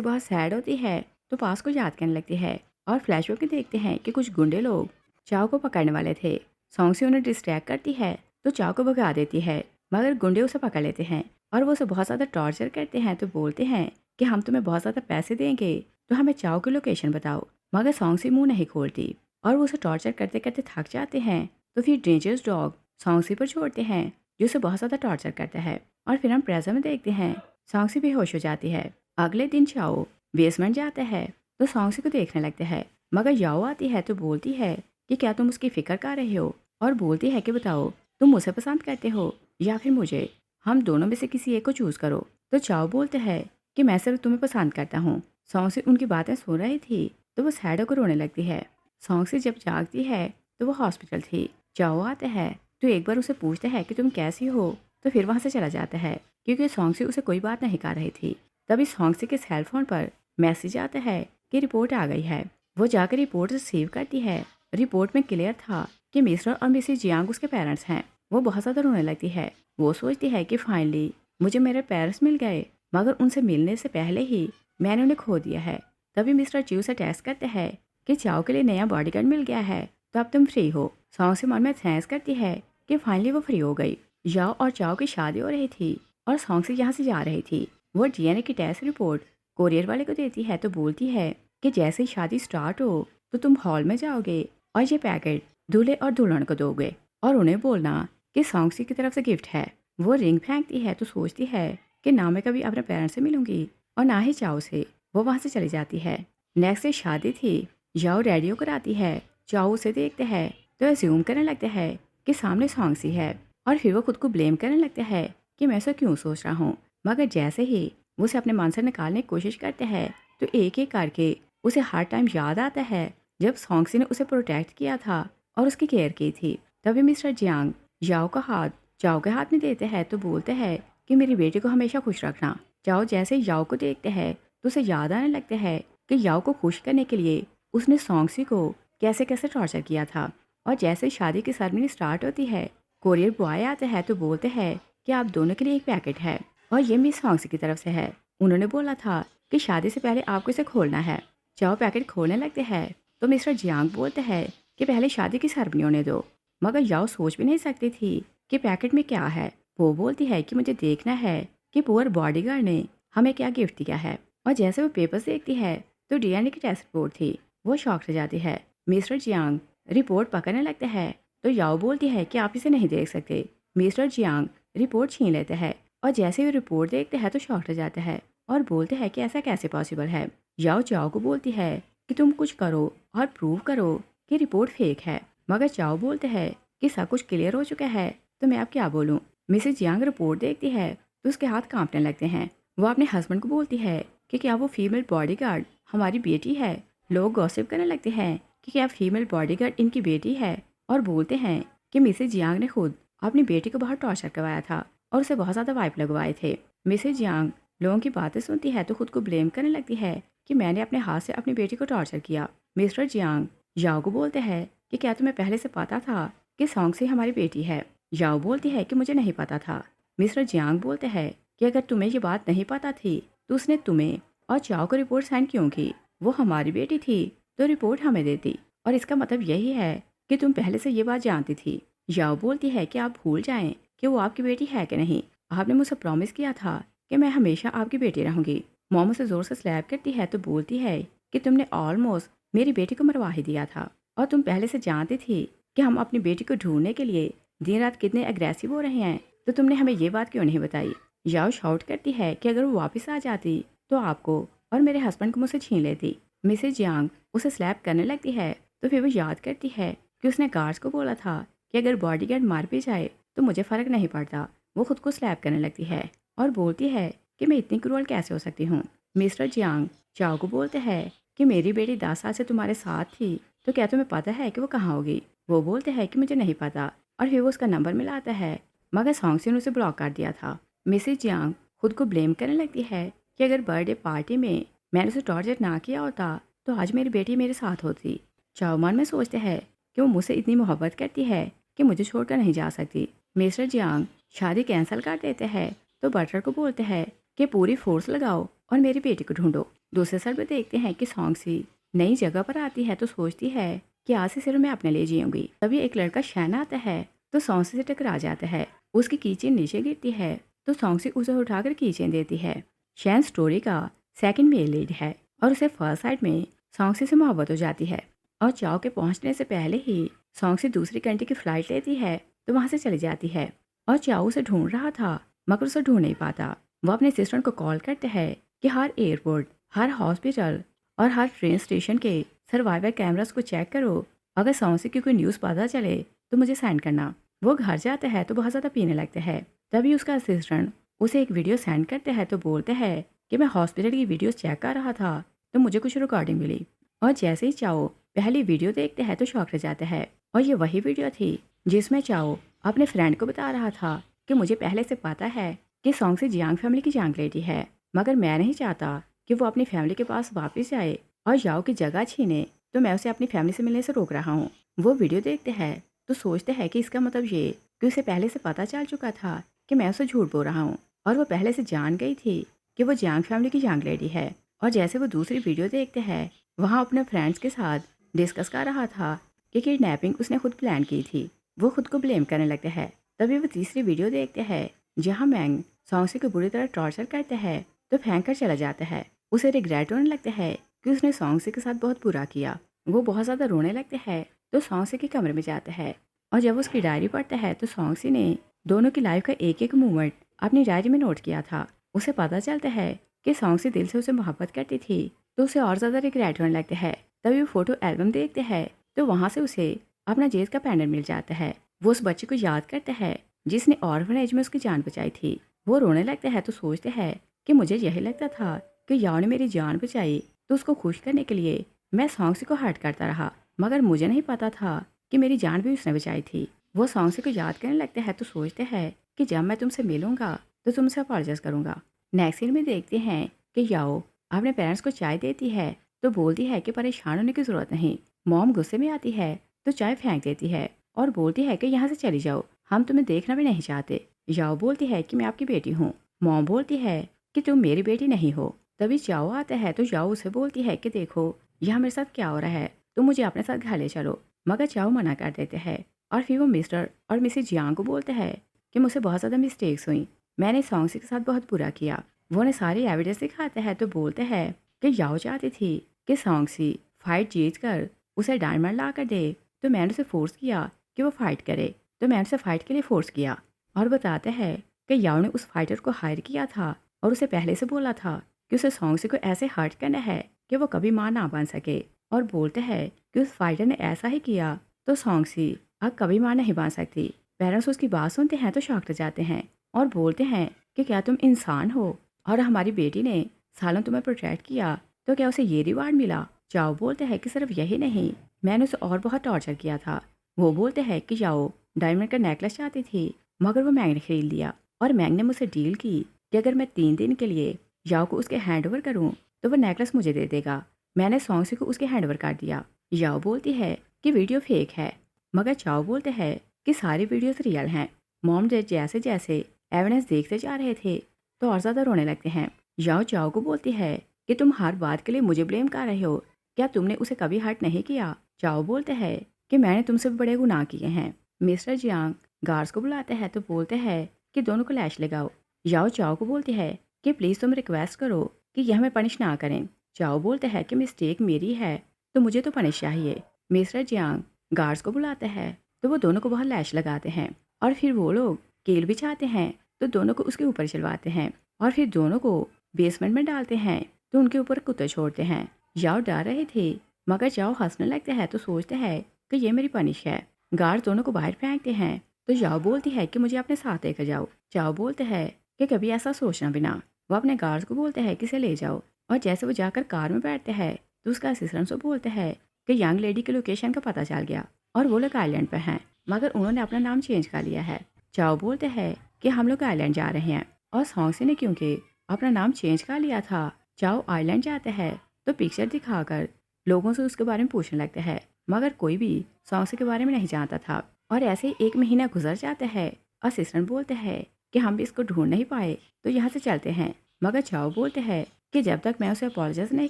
बहुत सैड होती है तो पास को याद करने लगती है और फ्लैशबैक में देखते हैं कि कुछ गुंडे लोग चाव को पकड़ने वाले थे। सॉन्ग से उन्हें डिस्ट्रैक्ट करती है तो चाव को भगा देती है, मगर गुंडे उसे पकड़ लेते हैं और वो उसे बहुत ज़्यादा टॉर्चर करते हैं। तो बोलते हैं कि हम तुम्हें बहुत ज़्यादा पैसे देंगे तो हमें चाव की लोकेशन बताओ, मगर सॉन्ग से मुंह नहीं खोलती और वो उसे टॉर्चर करते करते थक जाते हैं। तो फिर डेंजरस डॉग सॉन्गसी पर छोड़ते हैं जो उसे बहुत ज़्यादा टॉर्चर करता है। और फिर हम प्रेजेंट में देखते हैं सॉन्गसी बेहोश हो जाती है। अगले दिन चाओ बेसमेंट जाता है तो सॉन्गसी को देखने लगता है, मगर याओ आती है तो बोलती है कि क्या तुम उसकी फिक्र कर रहे हो, और बोलती है कि बताओ तुम मुझे पसंद करते हो या फिर मुझे, हम दोनों में से किसी एक को चूज़ करो। तो चाओ बोलते हैं कि मैं सिर्फ तुम्हें पसंद करता हूँ। सॉन्गसी उनकी बातें सुन रही थी तो वो सैड होकर रोने लगती है। सॉन्गसी जब जागती है तो वो हॉस्पिटल थी। चाओ आता है तो एक बार उसे पूछता है कि तुम कैसी हो, तो फिर वहाँ से चला जाता है क्योंकि सॉन्गसी उसे कोई बात नहीं कर रही थी। तभी सॉन्गसी के सेल फोन पर मैसेज आता है कि रिपोर्ट आ गई है। वो जाकर रिपोर्ट रिसीव करती है। रिपोर्ट में क्लियर था कि मिस्टर और मिसेज जियांग उसके पेरेंट्स हैं। वो बहुत ज़्यादा रोने लगती है। वो सोचती है कि फाइनली मुझे मेरे पेरेंट्स मिल गए, मगर उनसे मिलने से पहले ही मैंने उन्हें खो दिया है। तभी मिस्टर च्यू से टेस्ट करते हैं कि चाओ के लिए नया बॉडीगार्ड मिल गया है तो अब तुम फ्री हो। सॉन्गसी मन में थैंक्स करती है कि फाइनली वो फ्री हो गई। याओ और चाओ की शादी हो रही थी और सॉन्गसी यहाँ से जा रही थी। वो डीएनए की टेस्ट रिपोर्ट कोरियर वाले को देती है तो बोलती है कि जैसे ही शादी स्टार्ट हो तो तुम हॉल में जाओगे और ये पैकेट दूल्हे और दुल्हन को दोगे और उन्हें बोलना कि सॉन्गसी की तरफ से गिफ्ट है। वो रिंग फेंकती है तो सोचती है कि ना मैं कभी अपने पेरेंट्स से मिलूंगी और ना ही चाओ से। वो वहाँ से चली जाती है। नेक्स्ट डे शादी थी। याओ रेडियो कराती है। चाओ उसे देखते हैं तो एज्यूम करने लगता है कि सामने सॉन्गसी है और फिर वो खुद को ब्लेम करने लगता है कि मैं ऐसा क्यों सोच रहा हूँ। मगर जैसे ही वो उसे अपने मन से निकालने की कोशिश करते हैं तो एक एक करके उसे हर टाइम याद आता है जब सॉन्गसी ने उसे प्रोटेक्ट किया था और उसकी केयर की थी। तभी मिस्टर जियांग याओ का हाथ चाओ के हाथ में देते हैं तो बोलते हैं कि मेरी बेटी को हमेशा खुश रखना। चाओ जैसे याओ को देखते हैं तो उसे याद आने लगता है कि याओ को खुश करने के लिए उसने सॉन्गसी को कैसे कैसे टॉर्चर किया था। और जैसे शादी की सेरेमनी स्टार्ट होती है, कोरियर बॉय आता है तो बोलते हैं कि आप दोनों के लिए एक पैकेट है और ये मिस सॉन्गसी की तरफ से है। उन्होंने बोला था कि शादी से पहले आपको इसे खोलना है। चाओ पैकेट खोलने लगते हैं तो मिस्टर जियांग बोलते हैं कि पहले शादी की सेरेमनी होने दो, मगर याओ सोच भी नहीं सकती थी कि पैकेट में क्या है। वो बोलती है कि मुझे देखना है कि पुअर बॉडीगार्ड ने हमें क्या गिफ्ट दिया है। और जैसे वो पेपर्स देखती है तो डीएनए की टेस्ट रिपोर्ट थी। वो शॉक हो जाती है। मिस्टर जियांग रिपोर्ट पकड़ने लगते हैं तो याओ बोलती है कि आप इसे नहीं देख सकते। मिस्टर जियांग रिपोर्ट छीन लेते हैं और जैसे वो रिपोर्ट देखते हैं तो शॉक हो जाता है और बोलते हैं कि ऐसा कैसे पॉसिबल है। याओ चाओ को बोलती है कि तुम कुछ करो और प्रूव करो कि रिपोर्ट फेक है, मगर चाओ बोलते हैं कि सब कुछ क्लियर हो चुका है तो मैं अब क्या बोलूँ। मिसेज जियांग रिपोर्ट देखती है तो उसके हाथ कांपने लगते हैं। वो अपने हस्बैंड को बोलती है कि क्या वो फीमेल बॉडीगार्ड हमारी बेटी है। लोग गॉसिप करने लगते हैं कि क्या फीमेल बॉडीगार्ड इनकी बेटी है और बोलते हैं कि मिसेज जियांग ने खुद अपनी बेटी को बहुत टॉर्चर करवाया था और उसे बहुत ज़्यादा वाइप लगवाए थे। मिसेज जियांग लोगों की बातें सुनती है तो खुद को ब्लेम करने लगती है कि मैंने अपने हाथ से अपनी बेटी को टॉर्चर किया। मिस्टर जियांग याओ को बोलते हैं कि क्या तुम्हें पहले से पता था कि सॉन्गसी हमारी बेटी है। याओ बोलती है कि मुझे नहीं पता था। मिस्टर जियांग बोलते हैं कि अगर तुम्हें ये बात नहीं पता थी तो उसने तुम्हें और चाओ को रिपोर्ट साइन क्यों की। वो हमारी बेटी थी तो रिपोर्ट हमें देती और इसका मतलब यही है कि तुम पहले से ये बात जानती थी। याओ बोलती है कि आप भूल जाएं कि वो आपकी बेटी है कि नहीं। आपने मुझे प्रॉमिस किया था कि मैं हमेशा आपकी बेटी रहूंगी। मॉम उसे जोर से स्लैप करती है तो बोलती है कि तुमने ऑलमोस्ट मेरी बेटी को मरवा ही दिया था और तुम पहले से जानती थी कि हम अपनी बेटी को ढूंढने के लिए दिन रात कितने अग्रेसिव हो रहे हैं, तो तुमने हमें ये बात क्यों नहीं बताई। याओ शाउट करती है कि अगर वो वापस आ जाती तो आपको और मेरे हस्बैंड को मुझसे छीन लेती। मिसेज यांग उसे स्लैप करने लगती है तो फिर वो याद करती है कि उसने गार्ड्स को बोला था कि अगर बॉडीगार्ड मार भी जाए तो मुझे फ़र्क नहीं पड़ता। वो खुद को स्लैप करने लगती है और बोलती है कि मैं इतनी क्रूअल कैसे हो सकती हूँ। मिस्टर जियांग चाओ को बोलते हैं कि मेरी बेटी 10 साल से तुम्हारे साथ थी तो क्या तुम्हें पता है कि वो कहाँ होगी। वो बोलते हैं कि मुझे नहीं पता और फिर वो उसका नंबर मिलाता है, मगर सॉन्गसी ने उसे ब्लॉक कर दिया था। मिसेज जियांग खुद को ब्लेम करने लगती है कि अगर बर्थडे पार्टी में मैंने उसे टॉर्चर ना किया होता तो आज मेरी बेटी मेरे साथ होती। चाओ मन में सोचते हैं कि वो मुझसे इतनी मोहब्बत करती है कि मुझे छोड़कर नहीं जा सकती। मिस्टर जियांग शादी कैंसिल कर देते हैं तो बटलर को बोलते हैं कि पूरी फोर्स लगाओ और मेरी बेटी को ढूंढो। दूसरे साइड पे देखते हैं कि सॉन्गसी नई जगह पर आती है तो सोचती है कि आज से सिर्फ मैं अपने लिए जीऊंगी। तभी एक लड़का शैन आता है तो सॉन्गसी से टकरा जाता है। उसकी कीचेन नीचे गिरती है तो सॉन्गसी उसे उठाकर कीचेन देती है। शैन स्टोरी का सेकंड मेल लीड है और उसे फर्स्ट साइड में सॉन्गसी से मोहब्बत हो जाती है। और चाओ के पहुंचने से पहले ही सॉन्गसी दूसरी कंट्री की फ्लाइट लेती है तो वहां से चली जाती है। और चाओ उसे ढूंढ रहा था मगर उसे ढूंढ नहीं पाता। वो अपने असिस्टेंट को कॉल करते हैं कि हर एयरपोर्ट, हर हॉस्पिटल और हर ट्रेन स्टेशन के सर्वाइवल कैमरास को चेक करो। अगर सॉन्गसी की कोई न्यूज़ पता चले तो मुझे सेंड करना। वो घर जाता है तो बहुत ज़्यादा पीने लगता है। तभी उसका असिस्टेंट उसे एक वीडियो सेंड करते हैं तो बोलते हैं कि मैं हॉस्पिटल की वीडियोस चेक कर रहा था तो मुझे कुछ रिकॉर्डिंग मिली। और जैसे ही चाओ पहली वीडियो देखते हैं तो शॉक रह जाता है। और ये वही वीडियो थी जिसमें चाओ अपने फ्रेंड को बता रहा था कि मुझे पहले से पता है कि सॉन्गसी जियांग फैमिली की जांग लेडी है, मगर मैं नहीं चाहता कि वो अपनी फैमिली के पास वापस जाए और याओ की जगह छीने, तो मैं उसे अपनी फैमिली से मिलने से रोक रहा हूँ। वो वीडियो देखते हैं तो सोचते हैं कि इसका मतलब ये कि उसे पहले से पता चल चुका था कि मैं उसे झूठ बोल रहा हूँ और वो पहले से जान गई थी कि वो जियांग फैमिली की जांग लेडी है। और जैसे वो दूसरी वीडियो देखते हैं वहाँ अपने फ्रेंड्स के साथ डिस्कस कर रहा था कि किडनैपिंग उसने खुद प्लान की थी। वो खुद को ब्लेम करने लगते हैं। तभी वो तीसरी वीडियो देखते हैं जहाँ मैंग सॉन्गसी को बुरी तरह टॉर्चर करते हैं तो फेंक कर चला जाता है। उसे रिग्रेट होने लगता है कि उसने सॉन्गसी के साथ बहुत बुरा किया। वो बहुत ज़्यादा रोने लगते हैं तो सॉन्गसी के कमरे में जाता है और जब उसकी डायरी पढ़ता है तो सॉन्गसी ने दोनों की लाइफ का एक एक मूवमेंट अपनी डायरी में नोट किया था। उसे पता चलता है कि सॉन्गसी दिल से उसे मोहब्बत करती थी तो उसे और ज़्यादा रिग्रेट होने लगता है। तभी वो फोटो एल्बम देखते हैं तो वहाँ से उसे अपना जेज का पेंडेंट मिल जाता है। वो उस बच्चे को याद करता है जिसने ऑर्फनेज में उसकी जान बचाई थी। वो रोने लगता है तो सोचते हैं कि मुझे यही लगता था कि याओ ने मेरी जान बचाई तो उसको खुश करने के लिए मैं सॉन्गसी को हर्ट करता रहा, मगर मुझे नहीं पता था कि मेरी जान भी उसने बचाई थी। वो सॉन्गसी को याद करने लगते हैं तो सोचते हैं कि जब मैं तुमसे मिलूंगा तो तुमसे अपॉलोजाइज करूंगा। नेक्स्ट सीन में देखते हैं कि याओ अपने पेरेंट्स को चाय देती है तो बोलती है कि परेशान होने की जरूरत नहीं। मॉम गुस्से में आती है तो चाय फेंक देती है और बोलती है कि यहाँ से चली जाओ, हम तुम्हें देखना भी नहीं चाहते। याओ बोलती है कि मैं आपकी बेटी हूँ। मॉम बोलती है कि तुम मेरी बेटी नहीं हो। तभी चाओ आता है तो याओ उसे बोलती है कि देखो यहाँ मेरे साथ क्या हो रहा है, तुम मुझे अपने साथ घर ले चलो। मगर चाओ मना कर देते हैं और फिर वो मिस्टर और मिसेज जियांग को बोलते हैं कि मुझसे बहुत ज़्यादा मिस्टेक्स हुई, मैंने सॉन्गसी के साथ बहुत बुरा किया। वो उन्हें सारी एविडेंस दिखाते हैं तो बोलते हैं कि याओ चाहती थी कि सॉन्गसी फाइट जीत कर उसे डायमंड ला कर दे, तो मैंने उसे फोर्स किया कि वो फाइट करे, तो मैंने उसे फाइट के लिए फोर्स किया। और बताते हैं कि याओ ने उस फाइटर को हायर किया था और उसे पहले से बोला था कि उसे सॉन्गसी को ऐसे हर्ट करना है कि वो कभी मां ना बन सके। और बोलते हैं कि उस फाइटर ने ऐसा ही किया तो सॉन्गसी अब कभी मां नहीं बन सकती। पेरेंट्स उसकी बात सुनते हैं तो शॉक हो जाते हैं और बोलते हैं कि क्या तुम इंसान हो और हमारी बेटी ने सालों तुम्हें प्रोटेक्ट किया तो क्या उसे ये रिवार्ड मिला। चाओ बोलते हैं कि सिर्फ यही नहीं, मैंने उसे और बहुत टॉर्चर किया था। वो बोलते हैं कि याओ डायमंड का नेकलेस चाहती थी मगर वो मैंग ने खरीद लिया और मैंग ने मुझसे डील की कि अगर मैं 3 दिन के लिए याओ को उसके हैंड ओवर करूँ तो वो नेकलेस मुझे दे देगा। मैंने सॉन्गसी को उसके हैंड ओवर कर दिया। याओ बोलती है कि वीडियो फेक है, मगर चाओ बोलते हैं कि सारी वीडियोस रियल हैं। मॉम जैसे जैसे एविडेंस देखते जा रहे थे तो और ज़्यादा रोने लगते हैं। याओ चाओ को बोलती है कि तुम हर बात के लिए मुझे ब्लेम कर रहे हो, क्या तुमने उसे कभी हर्ट नहीं किया। चाओ बोलते हैं कि मैंने तुमसे भी बड़े गुनाह किए हैं। मिस्टर जियांग गार्ड्स को बुलाते हैं तो बोलते हैं कि दोनों को लैश लगाओ। याओ चाओ को बोलती है कि प्लीज़ तुम रिक्वेस्ट करो कि यह हमें पनिश ना करें। चाओ बोलते हैं कि मिस्टेक मेरी है तो मुझे तो पनिश चाहिए। मिस्टर जियांग गार्ड्स को बुलाते हैं तो वो दोनों को बहुत लैश लगाते हैं और फिर वो लोग कील बिछाते हैं तो दोनों को उसके ऊपर चलवाते हैं और फिर दोनों को बेसमेंट में डालते हैं तो उनके ऊपर कुत्ते छोड़ते हैं। याओ डर रहे थे मगर चाओ हंसने लगते हैं तो सोचते हैं कि ये मेरी पनिश है। गार्ड दोनों को बाहर फेंकते हैं तो याओ बोलती है कि मुझे अपने साथ लेकर जाओ। चाओ बोलते हैं कि कभी ऐसा सोचना भी ना। वो अपने गार्ड्स को बोलते हैं कि इसे ले जाओ और जैसे वो जाकर कार में बैठते हैं तो उसका असिस्टेंट से बोलते हैं कि यंग लेडी की लोकेशन का पता चल गया और वो लोग आइलैंड पर हैं, मगर उन्होंने अपना नाम चेंज कर लिया है। चाओ बोलते हैं कि हम लोग आइलैंड जा रहे हैं और सॉन्गसी ने क्योंकि अपना नाम चेंज कर लिया था, चाओ आइलैंड जाते हैं तो पिक्चर दिखाकर लोगों से उसके बारे में पूछने लगते हैं, मगर कोई भी सॉन्गसी के बारे में नहीं जानता था। और ऐसे ही 1 महीना गुजर जाता है। असिस्टेंट बोलते हैं कि हम भी इसको ढूंढ नहीं पाए तो यहाँ से चलते हैं। मगर चाओ बोलते हैं कि जब तक मैं उसे अपोलोजाइज नहीं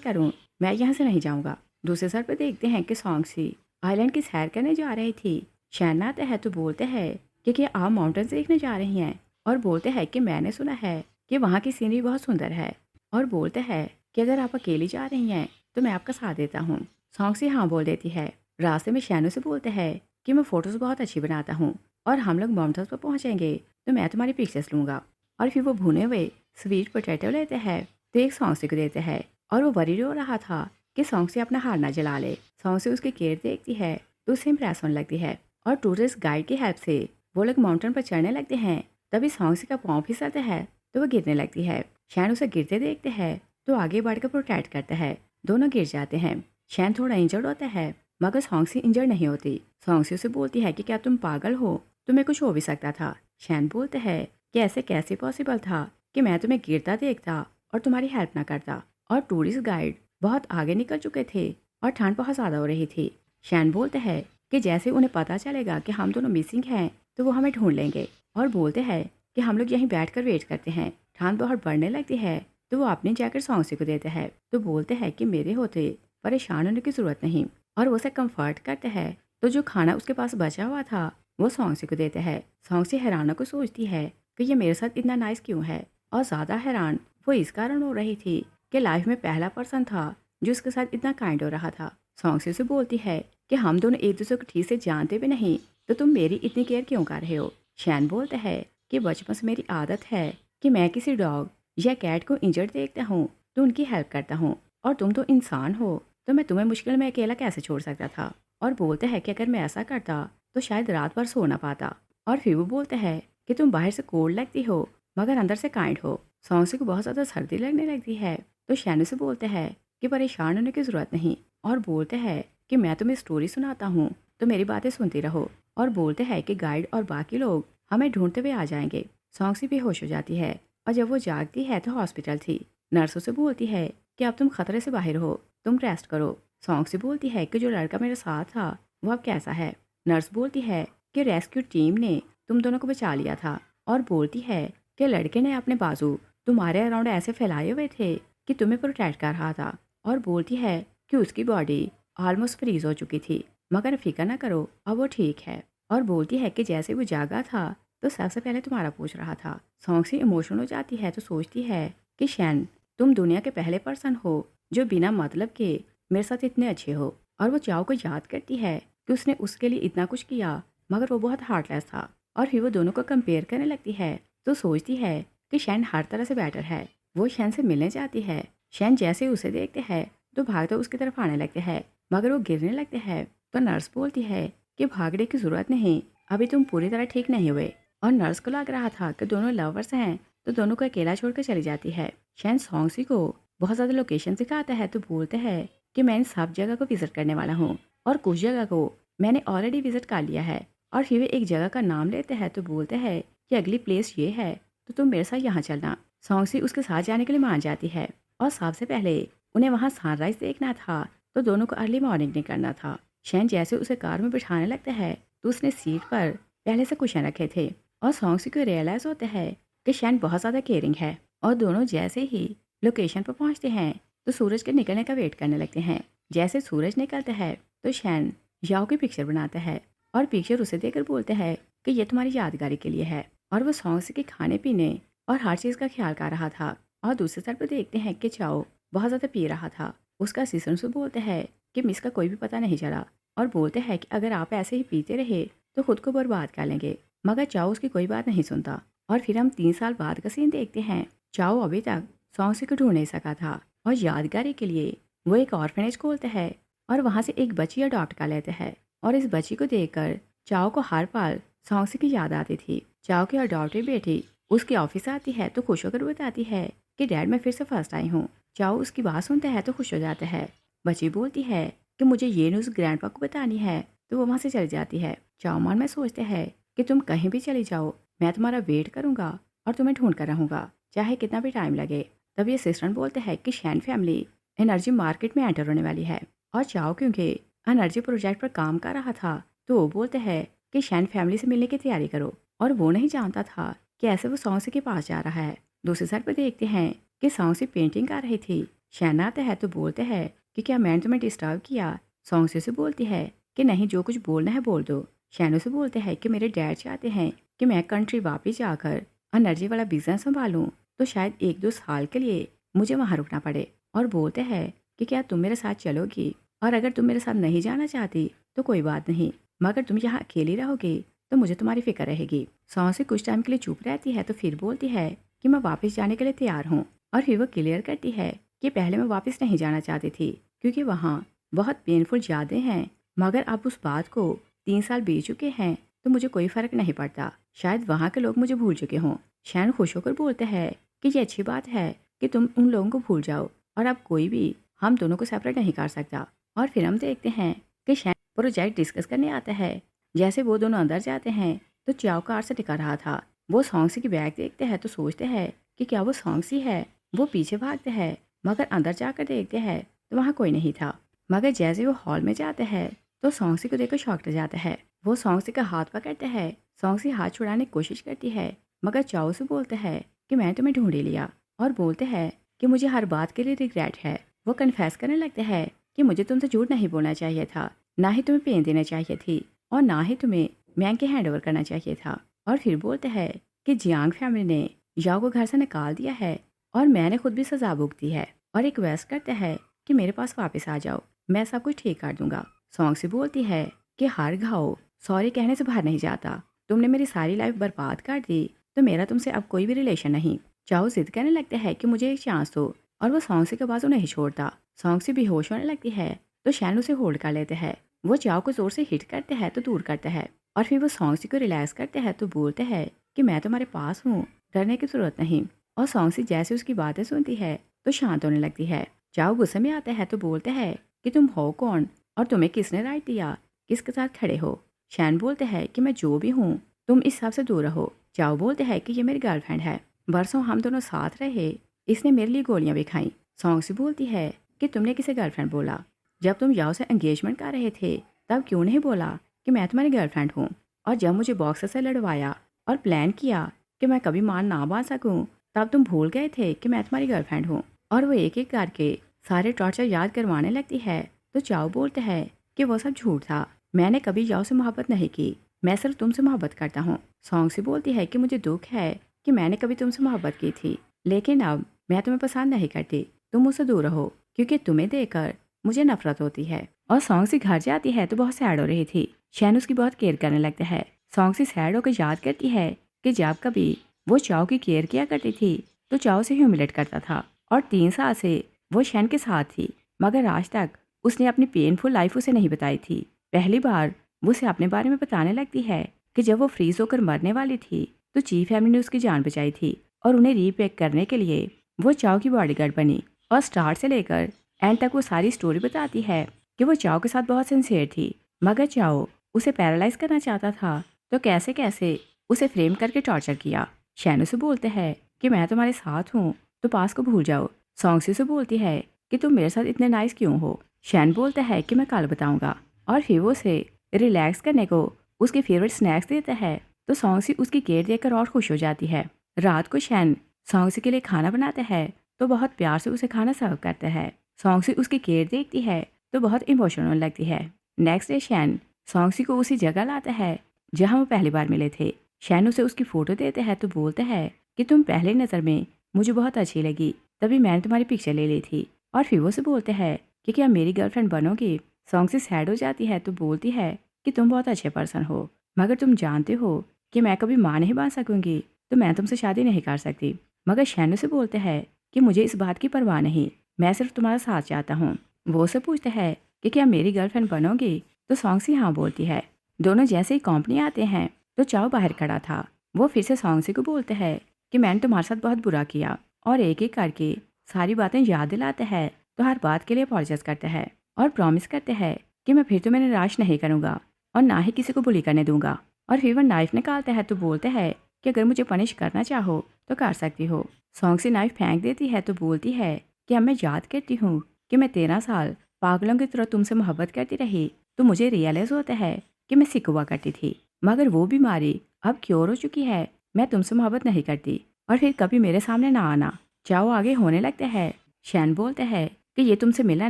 करूँ मैं यहाँ से नहीं जाऊँगा। दूसरे सर पर देखते हैं कि सॉन्गसी आइलैंड की सैर करने जा रही थी। शैन आते हैं तो बोलते हैं कि क्या आप माउंटेन्स देखने जा रही हैं, और बोलते हैं कि मैंने सुना है कि वहाँ की सीनरी बहुत सुंदर है, और बोलते हैं कि अगर आप अकेली जा रही हैं तो मैं आपका साथ देता हूँ। सॉन्गसी हाँ बोल देती है। रास्ते में शैनू से बोलते हैं कि मैं फ़ोटोज़ बहुत अच्छी बनाता हूँ और हम लोग माउंटेन्स पर पहुँचेंगे तो मैं तुम्हारी पिक्चर्स लूँगा। और फिर वो भुने हुए स्वीट पोटैटो लेते हैं तो एक सॉन्गसी को देते हैं, और वो वरीड हो रहा था कि सॉन्गसी अपना हार ना जला ले। सॉन्गसी उसकी केयर देखती है तो उसे इम्प्रेस होने लगती है, और टूरिस्ट गाइड की हेल्प से वो लोग माउंटेन पर चढ़ने लगते हैं। तभी सॉन्गसी का पाँव फिसलता है तो वो गिरने लगती है। शैन उसे गिरते देखते हैं तो आगे बढ़कर प्रोटेक्ट करता है। दोनों गिर जाते हैं। शैन थोड़ा इंजर्ड होता है मगर सॉन्गसी इंजर्ड नहीं होती। सॉन्गसी उसे बोलती है कि क्या तुम पागल हो, तुम्हें कुछ हो भी सकता था। शैन बोलते हैं कि ऐसे कैसे पॉसिबल था कि मैं तुम्हें गिरता देखता और तुम्हारी हेल्प ना करता। और टूरिस्ट गाइड बहुत आगे निकल चुके थे और ठंड बहुत ज़्यादा हो रही थी। शैन बोलते हैं कि जैसे उन्हें पता चलेगा कि हम दोनों मिसिंग हैं तो वो हमें ढूंढ लेंगे, और बोलते हैं कि हम लोग यहीं बैठकर वेट करते हैं। ठंड बहुत बढ़ने लगती है तो वो अपनी जैकेट सॉन्गसी को देते हैं तो बोलते हैं कि मेरे होते परेशान होने की ज़रूरत नहीं, और वो उसे कंफर्ट करते हैं। तो जो खाना उसके पास बचा हुआ था वो सॉन्गसी को देते हैं। सॉन्गसी हैरानों को सोचती है कि ये मेरे साथ इतना नाइस क्यों है, और ज़्यादा हैरान वो इस कारण हो रही थी कि लाइफ में पहला पर्सन था जो उसके साथ इतना काइंड हो रहा था। सॉन्गसी से बोलती है कि हम दोनों एक दूसरे को ठीक से जानते भी नहीं तो तुम मेरी इतनी केयर क्यों कर रहे हो। शैन बोलते हैं कि बचपन से मेरी आदत है कि मैं किसी डॉग या कैट को इंजर्ड देखता हूँ तो उनकी हेल्प करता हूँ, और तुम तो इंसान हो तो मैं तुम्हें मुश्किल में अकेला कैसे छोड़ सकता था। और बोलते हैं कि अगर मैं ऐसा करता तो शायद रात भर सो ना पाता। और फिर वो बोलते हैं कि तुम बाहर से कोल्ड लगती हो मगर अंदर से काइंड हो। सॉन्गसी को बहुत ज़्यादा सर्दी लगने लगती है तो शैनू से बोलते हैं कि परेशान होने की ज़रूरत नहीं, और बोलते हैं कि मैं तुम्हें स्टोरी सुनाता हूँ तो मेरी बातें सुनती रहो। और बोलते हैं कि गाइड और बाकी लोग हमें ढूंढते हुए आ जाएंगे। सॉन्गसी बेहोश हो जाती है, और जब वो जागती है तो हॉस्पिटल थी। नर्सों से बोलती है कि अब तुम खतरे से बाहर हो, तुम रेस्ट करो। सॉन्गसी बोलती है कि जो लड़का मेरे साथ था वो अब कैसा है। नर्स बोलती है कि रेस्क्यू टीम ने तुम दोनों को बचा लिया था, और बोलती है कि लड़के ने अपने बाजू तुम्हारे अराउंड ऐसे फैलाए हुए थे कि तुम्हें प्रोटेक्ट कर रहा था। और बोलती है कि उसकी बॉडी ऑलमोस्ट फ्रीज हो चुकी थी मगर फिक्र ना करो अब वो ठीक है। और बोलती है कि जैसे वो जागा था तो सबसे पहले तुम्हारा पूछ रहा था। सॉन्गसी इमोशनल हो जाती है तो सोचती है कि शैन तुम दुनिया के पहले पर्सन हो जो बिना मतलब के मेरे साथ इतने अच्छे हो। और वो चाओ को याद करती है कि उसने उसके लिए इतना कुछ किया मगर वो बहुत हार्टलेस था। और फिर वो दोनों को कंपेयर करने लगती है तो सोचती है कि शैन हर तरह से बेटर है। वो शैन से मिलने जाती है। शैन जैसे उसे देखते हैं तो भागते उसकी तरफ आने लगते हैं मगर वो गिरने लगते हैं। तो नर्स बोलती है कि भागने की जरूरत नहीं, अभी तुम पूरी तरह ठीक नहीं हुए। और नर्स को लग रहा था कि दोनों लवर्स हैं तो दोनों को अकेला छोड़कर चली जाती है। शैन सॉन्गसी को बहुत ज़्यादा लोकेशन दिखाता है तो बोलते हैं कि मैं इन सब जगह को विजिट करने वाला हूँ, और कुछ जगह को मैंने ऑलरेडी विजिट कर लिया है। और फिर वे एक जगह का नाम लेते हैं तो बोलते हैं कि अगली प्लेस ये है तो तुम मेरे साथ यहाँ चलना। सॉन्गसी उसके साथ जाने के लिए मान जाती है, और सबसे पहले उन्हें वहाँ सनराइज देखना था तो दोनों को अर्ली मॉर्निंग निकलना था। शैन जैसे उसे कार में बिठाने लगता है तो उसने सीट पर पहले से कुशन रखे थे, और सॉन्गसी को रियलाइज होता है कि शैन बहुत ज़्यादा केयरिंग है। और दोनों जैसे ही लोकेशन पर पहुँचते हैं तो सूरज के निकलने का वेट करने लगते हैं। जैसे सूरज निकलता है तो शैन याओ की पिक्चर बनाता है, और पिक्चर उसे देकर बोलते हैं कि ये तुम्हारी यादगारी के लिए है। और वो सॉन्गसी के खाने पीने और हर चीज़ का ख्याल कर रहा था। और दूसरी तरफ देखते हैं कि चाओ बहुत ज़्यादा पी रहा था। उसका असिस्टेंट से बोलते हैं कि मिस का कोई भी पता नहीं चला, और बोलते हैं कि अगर आप ऐसे ही पीते रहे तो खुद को बर्बाद कर लेंगे। मगर चाओ उसकी कोई बात नहीं सुनता। और फिर हम 3 साल बाद का सीन देखते हैं। चाओ अभी तक सॉन्गसी को ढूंढ नहीं सका था, और यादगारी के लिए वो एक ऑर्फनेज खोलता है और वहाँ से एक बच्ची अडॉप्ट कर लेते हैं। और इस बच्ची को देखकर चाओ को हर पल सॉन्गसी की याद आती थी। चाओ की अडॉप्टेड बेटी उसके ऑफिस आती है तो खुश होकर बताती है कि डैड मैं फिर से फर्स्ट आई हूँ। चाओ उसकी बात सुनता है तो खुश हो जाता है। बच्ची बोलती है कि मुझे ये न्यूज़ ग्रैंडपा को बतानी है तो वो वहाँ से चली जाती है। चाओ मन में सोचते हैं कि तुम कहीं भी चली जाओ मैं तुम्हारा वेट करूँगा और तुम्हें ढूंढ कर रहूँगा चाहे कितना भी टाइम लगे। तभी असिस्टेंट बोलते हैं कि शैन फैमिली एनर्जी मार्केट में एंटर होने वाली है। और चाओ क्योंकि एनर्जी प्रोजेक्ट पर काम कर रहा था तो वो बोलते हैं कि शैन फैमिली से मिलने की तैयारी करो। और वो नहीं जानता था कि ऐसे वो सॉन्गसी के पास जा रहा है। दूसरी साइड पर देखते हैं कि सॉन्गसी पेंटिंग कर रही थी। शैन आता है तो बोलते हैं कि क्या मैंने तुम्हें डिस्टर्ब किया। सॉन्गसी से बोलती है कि नहीं, जो कुछ बोलना है बोल दो। शैनू से बोलते हैं कि मेरे डैड चाहते हैं कि मैं कंट्री वापस जाकर एनर्जी वाला बिजनेस संभालूं, तो शायद 1-2 साल के लिए मुझे वहाँ रुकना पड़े। और बोलते हैं कि क्या तुम मेरे साथ चलोगी, और अगर तुम मेरे साथ नहीं जाना चाहती तो कोई बात नहीं, मगर तुम यहाँ अकेली रहोगी तो मुझे तुम्हारी फिक्र रहेगी। सॉन्गसी कुछ टाइम के लिए चुप रहती है तो फिर बोलती है कि मैं वापस जाने के लिए तैयार हूँ। और फिर वो क्लियर करती है कि पहले मैं वापस नहीं जाना चाहती थी क्योंकि वहाँ बहुत पेनफुल यादें हैं, मगर अब उस बात को 3 साल बीत चुके हैं तो मुझे कोई फर्क नहीं पड़ता। शायद वहाँ के लोग मुझे भूल चुके हों। शैन खुश होकर बोलते हैं कि ये अच्छी बात है कि तुम उन लोगों को भूल जाओ और अब कोई भी हम दोनों को सेपरेट नहीं कर सकता। और फिर हम देखते हैं कि शैन प्रोजेक्ट डिस्कस करने आता है। जैसे वो दोनों अंदर जाते हैं तो चाव कार से टिका रहा था। वो सॉन्गसी की बैग देखते हैं तो सोचते हैं कि क्या वो सॉन्गसी है। वो पीछे भागते हैं मगर अंदर जाकर देखते हैं तो वहाँ कोई नहीं था। मगर जैसे वो हॉल में जाते हैं तो सॉन्गसी को देखकर शॉक्ड हो जाता है। वो सॉन्गसी का हाथ पकड़ते हैं। सॉन्गसी हाथ छुड़ाने की कोशिश करती है मगर चाव से बोलते हैं कि मैं तुम्हें ढूंढ ही लिया, और बोलते हैं कि मुझे हर बात के लिए रिग्रेट है। वो कन्फेस करने लगते हैं कि मुझे तुमसे झूठ नहीं बोलना चाहिए था, ना ही तुम्हें पेन देना चाहिए थी, और ना ही तुम्हें मैंग के हैंड ओवर करना चाहिए था। और फिर बोलते हैं कि जियांग फैमिली ने याओ को घर से निकाल दिया है और मैंने खुद भी सजा भुगती है, और रिक्वेस्ट करते हैं कि मेरे पास वापस आ जाओ, मैं सब कुछ ठीक कर दूंगा। सॉन्गसी बोलती है कि हर घाव सॉरी कहने से बाहर नहीं जाता। तुमने मेरी सारी लाइफ बर्बाद कर दी तो मेरा तुमसे अब कोई भी रिलेशन नहीं। चाओ जिद करने लगते हैं कि मुझे एक चांस दो, और वो सॉन्गसी के बाजू नहीं छोड़ता। सॉन्गसी बेहोश होने लगती है तो शैन उसे होल्ड कर लेते हैं। वो चाओ को जोर से हिट करते हैं तो दूर करते हैं, और फिर वो सॉन्गसी को रिलैक्स करते हैं तो बोलते हैं कि मैं तुम्हारे पास हूँ, डरने की जरूरत नहीं। और सॉन्गसी जैसे उसकी बातें सुनती है तो शांत होने लगती है। चाओ गुस्से में आते हैं तो बोलते हैं कि तुम हो कौन और तुम्हें किसने राइट दिया किसके साथ खड़े हो। शैन बोलते हैं कि मैं जो भी हूँ तुम इस सब से दूर रहो। चाओ बोलते हैं कि ये मेरी गर्लफ्रेंड है, बरसों हम दोनों साथ रहे, इसने मेरे लिए गोलियां भी खाई। सॉन्गसी बोलती है कि तुमने किसे गर्लफ्रेंड बोला, जब तुम याओ से एंगेजमेंट कर रहे थे तब क्यों नहीं बोला कि मैं तुम्हारी गर्लफ्रेंड हूँ, और जब मुझे बॉक्सर से लड़वाया और प्लान किया कि मैं कभी मान ना बांध सकूँ तब तुम भूल गए थे कि मैं तुम्हारी गर्लफ्रेंड हूँ। और वो एक एक करके सारे टॉर्चर याद करवाने लगती है तो चाओ बोलते हैं कि वो सब झूठ था, मैंने कभी याओ से मोहब्बत नहीं की, मैं सिर्फ तुमसे मोहब्बत करता हूँ। सॉन्गसी बोलती है कि मुझे दुख है कि मैंने कभी तुमसे मोहब्बत की थी, लेकिन अब मैं तुम्हें पसंद नहीं करती, तुम मुझसे दूर रहो क्योंकि तुम्हें देखकर मुझे नफरत होती है। और सॉन्गसी घर जाती है तो बहुत सैड हो रही थी। शैन उसकी बहुत केयर करने लगता है। सॉन्गसी सैड होकर याद करती है कि जब कभी वो चाओ की केयर किया करती थी तो चाओ से ह्यूमिलेट करता था, और 3 साल से वो शैन के साथ थी, मगर आज तक उसने अपनी पेनफुल लाइफ उसे नहीं बताई थी। पहली बार वो उसे अपने बारे में बताने लगती है कि जब वो फ्रीज होकर मरने वाली थी तो चीफ फैमिली ने उसकी जान बचाई थी, और उन्हें रीपैक करने के लिए वो चाओ की बॉडीगार्ड बनी। और स्टार्ट से लेकर एंड तक वो सारी स्टोरी बताती है कि वो चाओ के साथ बहुत सिंसियर थी, मगर चाओ उसे पैरालाइज करना चाहता था तो कैसे कैसे उसे फ्रेम करके टॉर्चर किया। शैन उसे बोलते हैं कि मैं तुम्हारे साथ हूँ तो पास को भूल जाओ। सॉन्गसी से बोलती है कि तुम मेरे साथ इतने नाइस क्यों हो। शैन बोलता है कि मैं कल बताऊंगा, और फिर वो उसे रिलैक्स करने को उसके फेवरेट स्नैक्स देता है तो सॉन्गसी उसकी केयर देखकर और खुश हो जाती है। रात को शैन सॉन्गसी के लिए खाना बनाता है तो बहुत प्यार से उसे खाना सर्व करता है। सॉन्गसी उसकी केयर देखती है तो बहुत इमोशनल लगती है। नेक्स्ट डे शैन सॉन्गसी को उसी जगह लाता है जहाँ वो पहली बार मिले थे। शैन उसे उसकी फोटो देते हैं तो बोलते हैं कि तुम पहले नज़र में मुझे बहुत अच्छी लगी, तभी मैंने तुम्हारी पिक्चर ले ली थी। और फिर वो से बोलते हैं कि क्या मेरी गर्लफ्रेंड बनोगी। सॉन्गसी सैड हो जाती है तो बोलती है कि तुम बहुत अच्छे पर्सन हो, मगर तुम जानते हो कि मैं कभी माँ नहीं बन सकूंगी तो मैं तुमसे शादी नहीं कर सकती। मगर शैन से बोलते हैं कि मुझे इस बात की परवाह नहीं, मैं सिर्फ तुम्हारा साथ चाहता हूँ। वो से पूछते हैं कि क्या मेरी गर्लफ्रेंड बनोगी तो सॉन्गसी हाँ बोलती है। दोनों जैसे ही कंपनी आते हैं तो चाओ बाहर खड़ा था। वो फिर से सॉन्गसी को बोलते हैं कि मैंने तुम्हारे साथ बहुत बुरा किया, और एक एक करके सारी बातें याद दिलाते हैं तो हर बात के लिए अपॉलोजाइज करते हैं और प्रॉमिस करते हैं कि मैं फिर तुम्हें निराश नहीं करूंगा और ना ही किसी को बुली करने दूंगा। और फिर वो नाइफ निकालते हैं तो बोलते हैं कि अगर मुझे पनिश करना चाहो तो कर सकती हो। सॉन्गसी नाइफ फेंक देती है तो बोलती है कि अब मैं याद करती हूँ कि मैं 13 साल पागलों की तरह तुमसे मोहब्बत करती रही तो मुझे रियलाइज होता है कि मैं सिक हुआ करती थी, मगर वो बीमारी अब क्योर हो चुकी है मैं तुमसे मोहब्बत नहीं करती और फिर कभी मेरे सामने ना आना। चाओ आगे होने लगता है। शैन बोलते हैं कि ये तुमसे मिलना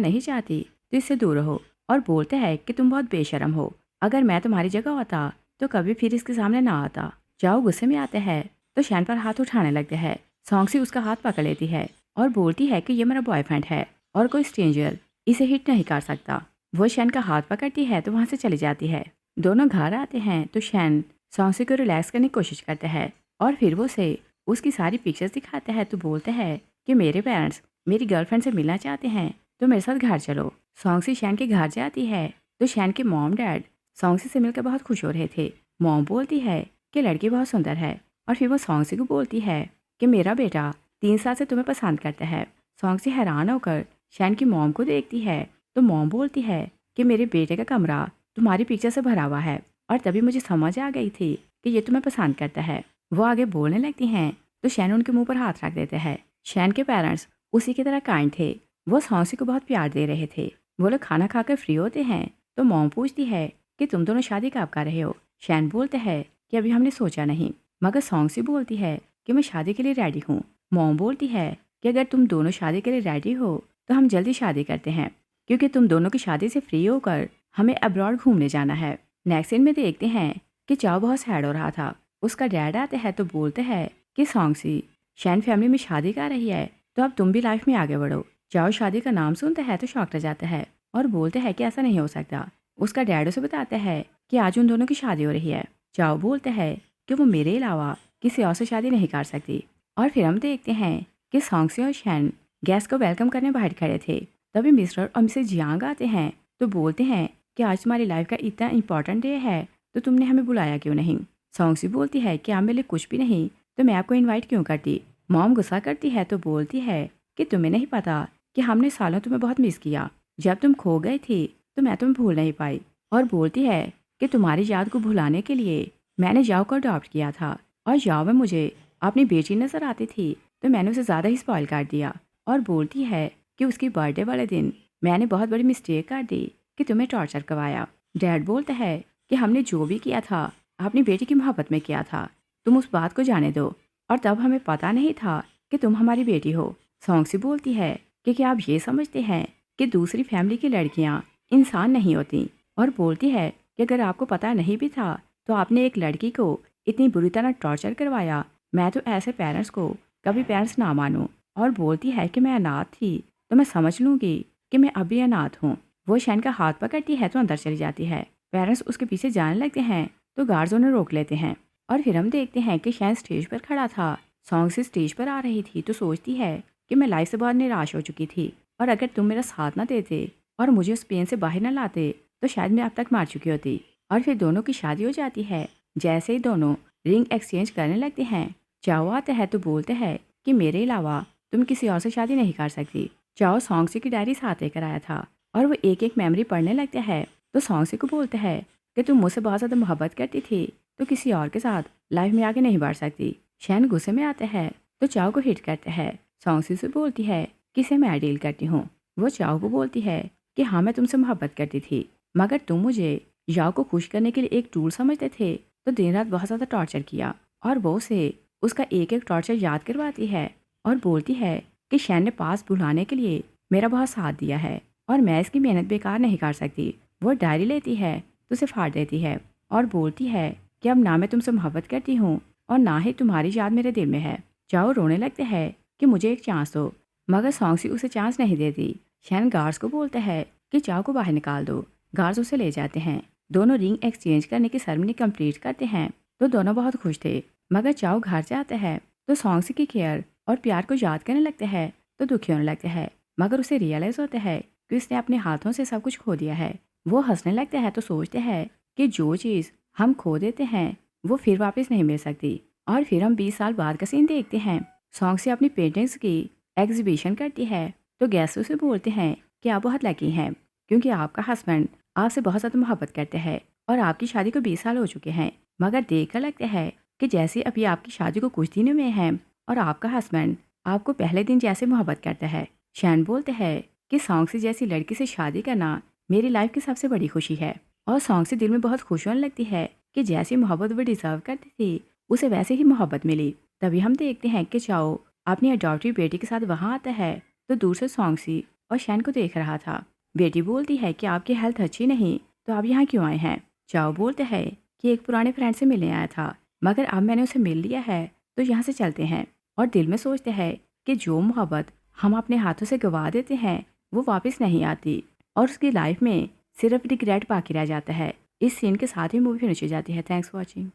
नहीं चाहती तो इससे दूर रहो और बोलते हैं कि तुम बहुत बेशरम हो। अगर मैं तुम्हारी जगह होता तो कभी फिर इसके सामने ना आता। चाओ गुस्से में आते हैं तो शैन पर हाथ उठाने लगते हैं। सॉन्गसी उसका हाथ पकड़ लेती है और बोलती है कि ये मेरा बॉयफ्रेंड है और कोई स्ट्रेंजर इसे हिट नहीं कर सकता। वो शैन का हाथ पकड़ती है तो वहाँ से चली जाती है। दोनों घर आते हैं तो शैन सॉन्गसी को रिलैक्स करने की कोशिश करते हैं और फिर वो उसे उसकी सारी पिक्चर्स दिखाते हैं तो बोलते हैं कि मेरे पेरेंट्स मेरी गर्लफ्रेंड से मिलना चाहते हैं तो मेरे साथ घर चलो। सॉन्गसी शैन के घर जाती है तो शैन के मॉम डैड सॉन्गसी से मिलकर बहुत खुश हो रहे थे। मॉम बोलती है कि लड़की बहुत सुंदर है और फिर वो सॉन्गसी को बोलती है कि मेरा बेटा 3 साल से तुम्हें पसंद करता है। सॉन्गसी हैरान होकर शैन की मॉम को देखती है तो मॉम बोलती है कि मेरे बेटे का कमरा तुम्हारी पिक्चर से भरा हुआ है और तभी मुझे समझ आ गई थी कि ये तुम्हें पसंद करता है। वो आगे बोलने लगती हैं तो शैन उनके मुंह पर हाथ रख देते हैं। शैन के पेरेंट्स उसी की तरह काइंड थे। वो सॉन्गसी को बहुत प्यार दे रहे थे। वो लोग खाना खाकर फ्री होते हैं तो मॉम पूछती है कि तुम दोनों शादी कब कर रहे हो। शैन बोलते हैं कि अभी हमने सोचा नहीं, मगर सॉन्गसी बोलती है कि मैं शादी के लिए रेडी हूँ। मॉम बोलती है कि अगर तुम दोनों शादी के लिए रेडी हो तो हम जल्दी शादी करते हैं क्योंकि तुम दोनों की शादी से फ्री होकर हमें अब्रॉड घूमने जाना है। नेक्स्ट सीन में देखते हैं कि चाओ बहुत सैड हो रहा था। उसका डैड आते हैं तो बोलते हैं कि सॉन्गसी शैन फैमिली में शादी कर रही है तो अब तुम भी लाइफ में आगे बढ़ो। चाओ शादी का नाम सुनता है तो शॉक रह जाता है और बोलते हैं कि ऐसा नहीं हो सकता। उसका डैड उसे बताता है कि आज उन दोनों की शादी हो रही है। चाओ बोलते हैं कि वो मेरे अलावा किसी और से शादी नहीं कर सकती। और फिर हम देखते हैं कि सॉन्गसी और शैन गेस्ट को वेलकम करने बाहर खड़े थे। तभी मिस्टर और मिसेज जियांग आते हैं तो बोलते हैं कि आज तुम्हारी लाइफ का इतना इंपॉर्टेंट डे है तो तुमने हमें बुलाया क्यों नहीं। सॉन्गसी बोलती है कि आप मेरे लिए कुछ भी नहीं तो मैं आपको इनवाइट क्यों करती। मॉम गुस्सा करती है तो बोलती है कि तुम्हें नहीं पता कि हमने सालों तुम्हें बहुत मिस किया। जब तुम खो गई थी तो मैं तुम्हें भूल नहीं पाई। और बोलती है कि तुम्हारी याद को भुलाने के लिए मैंने जाओ को अडॉप्ट किया था और जाओ में मुझे अपनी बेटी नजर आती थी तो मैंने उसे ज़्यादा ही स्पॉइल कर दिया। और बोलती है कि उसकी बर्थडे वाले दिन मैंने बहुत बड़ी मिस्टेक कर दी कि तुम्हें टॉर्चर करवाया। डैड बोलता है कि हमने जो भी किया था अपनी बेटी की मोहब्बत में किया था, तुम उस बात को जाने दो और तब हमें पता नहीं था कि तुम हमारी बेटी हो। सॉन्गसी बोलती है कि क्या आप ये समझते हैं कि दूसरी फैमिली की लड़कियां इंसान नहीं होती। और बोलती है कि अगर आपको पता नहीं भी था तो आपने एक लड़की को इतनी बुरी तरह टॉर्चर करवाया। मैं तो ऐसे पेरेंट्स को कभी पेरेंट्स ना मानूं। और बोलती है कि मैं अनाथ थी तो मैं समझ लूँगी कि मैं अभी अनाथ हूँ। वो शैन का हाथ पकड़ती है तो अंदर चली जाती है। पेरेंट्स उसके पीछे जाने लगते हैं तो गार्ड्स उन्हें रोक लेते हैं। और फिर हम देखते हैं कि शैन स्टेज पर खड़ा था। सॉन्ग से स्टेज पर आ रही थी तो सोचती है कि मैं लाइफ से बहुत निराश हो चुकी थी और अगर तुम मेरा साथ ना देते और मुझे उस पेन से बाहर ना लाते तो शायद मैं अब तक मार चुकी होती। और फिर दोनों की शादी हो जाती है। जैसे ही दोनों रिंग एक्सचेंज करने लगते हैं चाओ आता है तो बोलते हैं कि मेरे अलावा तुम किसी और से शादी नहीं कर सकती। चाओ सॉन्गसी की डायरी साथ लेकर आया था और वो एक एक मेमोरी पढ़ने लगता है तो सॉन्गसी को बोलता है कि तुम मुझसे बहुत ज़्यादा मोहब्बत करती थी तो किसी और के साथ लाइफ में आगे नहीं बढ़ सकती। शैन गुस्से में आता है तो चाओ को हिट करता है। सॉन्गसी से बोलती है कि इसे मैं डील करती हूँ। वो चाओ को बोलती है कि हाँ मैं तुमसे मोहब्बत करती थी मगर तुम मुझे याओ को खुश करने के लिए एक टूल समझते थे तो दिन रात बहुत ज़्यादा टॉर्चर किया। और वो उसे उसका एक एक टॉर्चर याद करवाती है और बोलती है कि शैन ने पास भुलाने के लिए मेरा बहुत साथ दिया है और मैं इसकी मेहनत बेकार नहीं कर सकती। वो डायरी लेती है तो उसे फाड़ देती है और बोलती है कि अब ना मैं तुमसे मोहब्बत करती हूँ और ना ही तुम्हारी याद मेरे दिल में है। चाओ रोने लगते हैं कि मुझे एक चांस दो मगर सॉन्गसी उसे चांस नहीं देती। शैन गार्ड्स को बोलता है कि चाओ को बाहर निकाल दो। गार्ड्स उसे ले जाते हैं। दोनों रिंग एक्सचेंज करने की सेरेमनी कंप्लीट करते हैं तो दोनों बहुत खुश थे। मगर चाओ घर से आता है तो सॉन्गसी की केयर और प्यार को याद करने लगता है तो दुखी होने लगता है मगर उसे रियलाइज होता है कि उसने अपने हाथों से सब कुछ खो दिया है। वो हंसने लगता है तो सोचते हैं कि जो चीज़ हम खो देते हैं वो फिर वापस नहीं मिल सकती। और फिर हम 20 साल बाद का सीन देखते हैं। सॉन्गसी अपनी पेंटिंग्स की एग्जीबिशन करती है तो गेस्ट उसे बोलते हैं कि आप बहुत लकी हैं क्योंकि आपका हस्बैंड आपसे बहुत ज़्यादा मोहब्बत करते हैं और आपकी शादी को 20 साल हो चुके हैं। मगर देख कर लगता है कि जैसे अभी आपकी शादी को कुछ दिनों में है और आपका हस्बैंड आपको पहले दिन जैसे मोहब्बत करता है। शैन बोलते हैं कि सॉन्गसी जैसी लड़की से शादी करना मेरी लाइफ की सबसे बड़ी खुशी है। और सॉन्गसी दिल में बहुत खुश होने लगती है कि जैसी मोहब्बत वो डिजर्व करती थी उसे वैसे ही मोहब्बत मिली। तभी हम देखते हैं कि चाओ अपनी अडॉप्टिव बेटी के साथ वहाँ आता है तो दूर से सॉन्गसी और शैन को देख रहा था। बेटी बोलती है कि आपकी हेल्थ अच्छी नहीं तो आप यहाँ क्यों आए हैं। चाओ बोलते हैं कि एक पुराने फ्रेंड से मिलने आया था, मगर अब मैंने उसे मिल लिया है तो यहाँ से चलते हैं। और दिल में सोचते हैं कि जो मोहब्बत हम अपने हाथों से गवा देते हैं वो वापस नहीं आती और उसकी लाइफ में सिर्फ रिग्रेट बाकी रह जाता है। इस सीन के साथ ही मूवी फिनिश हो जाती है। Thanks for watching.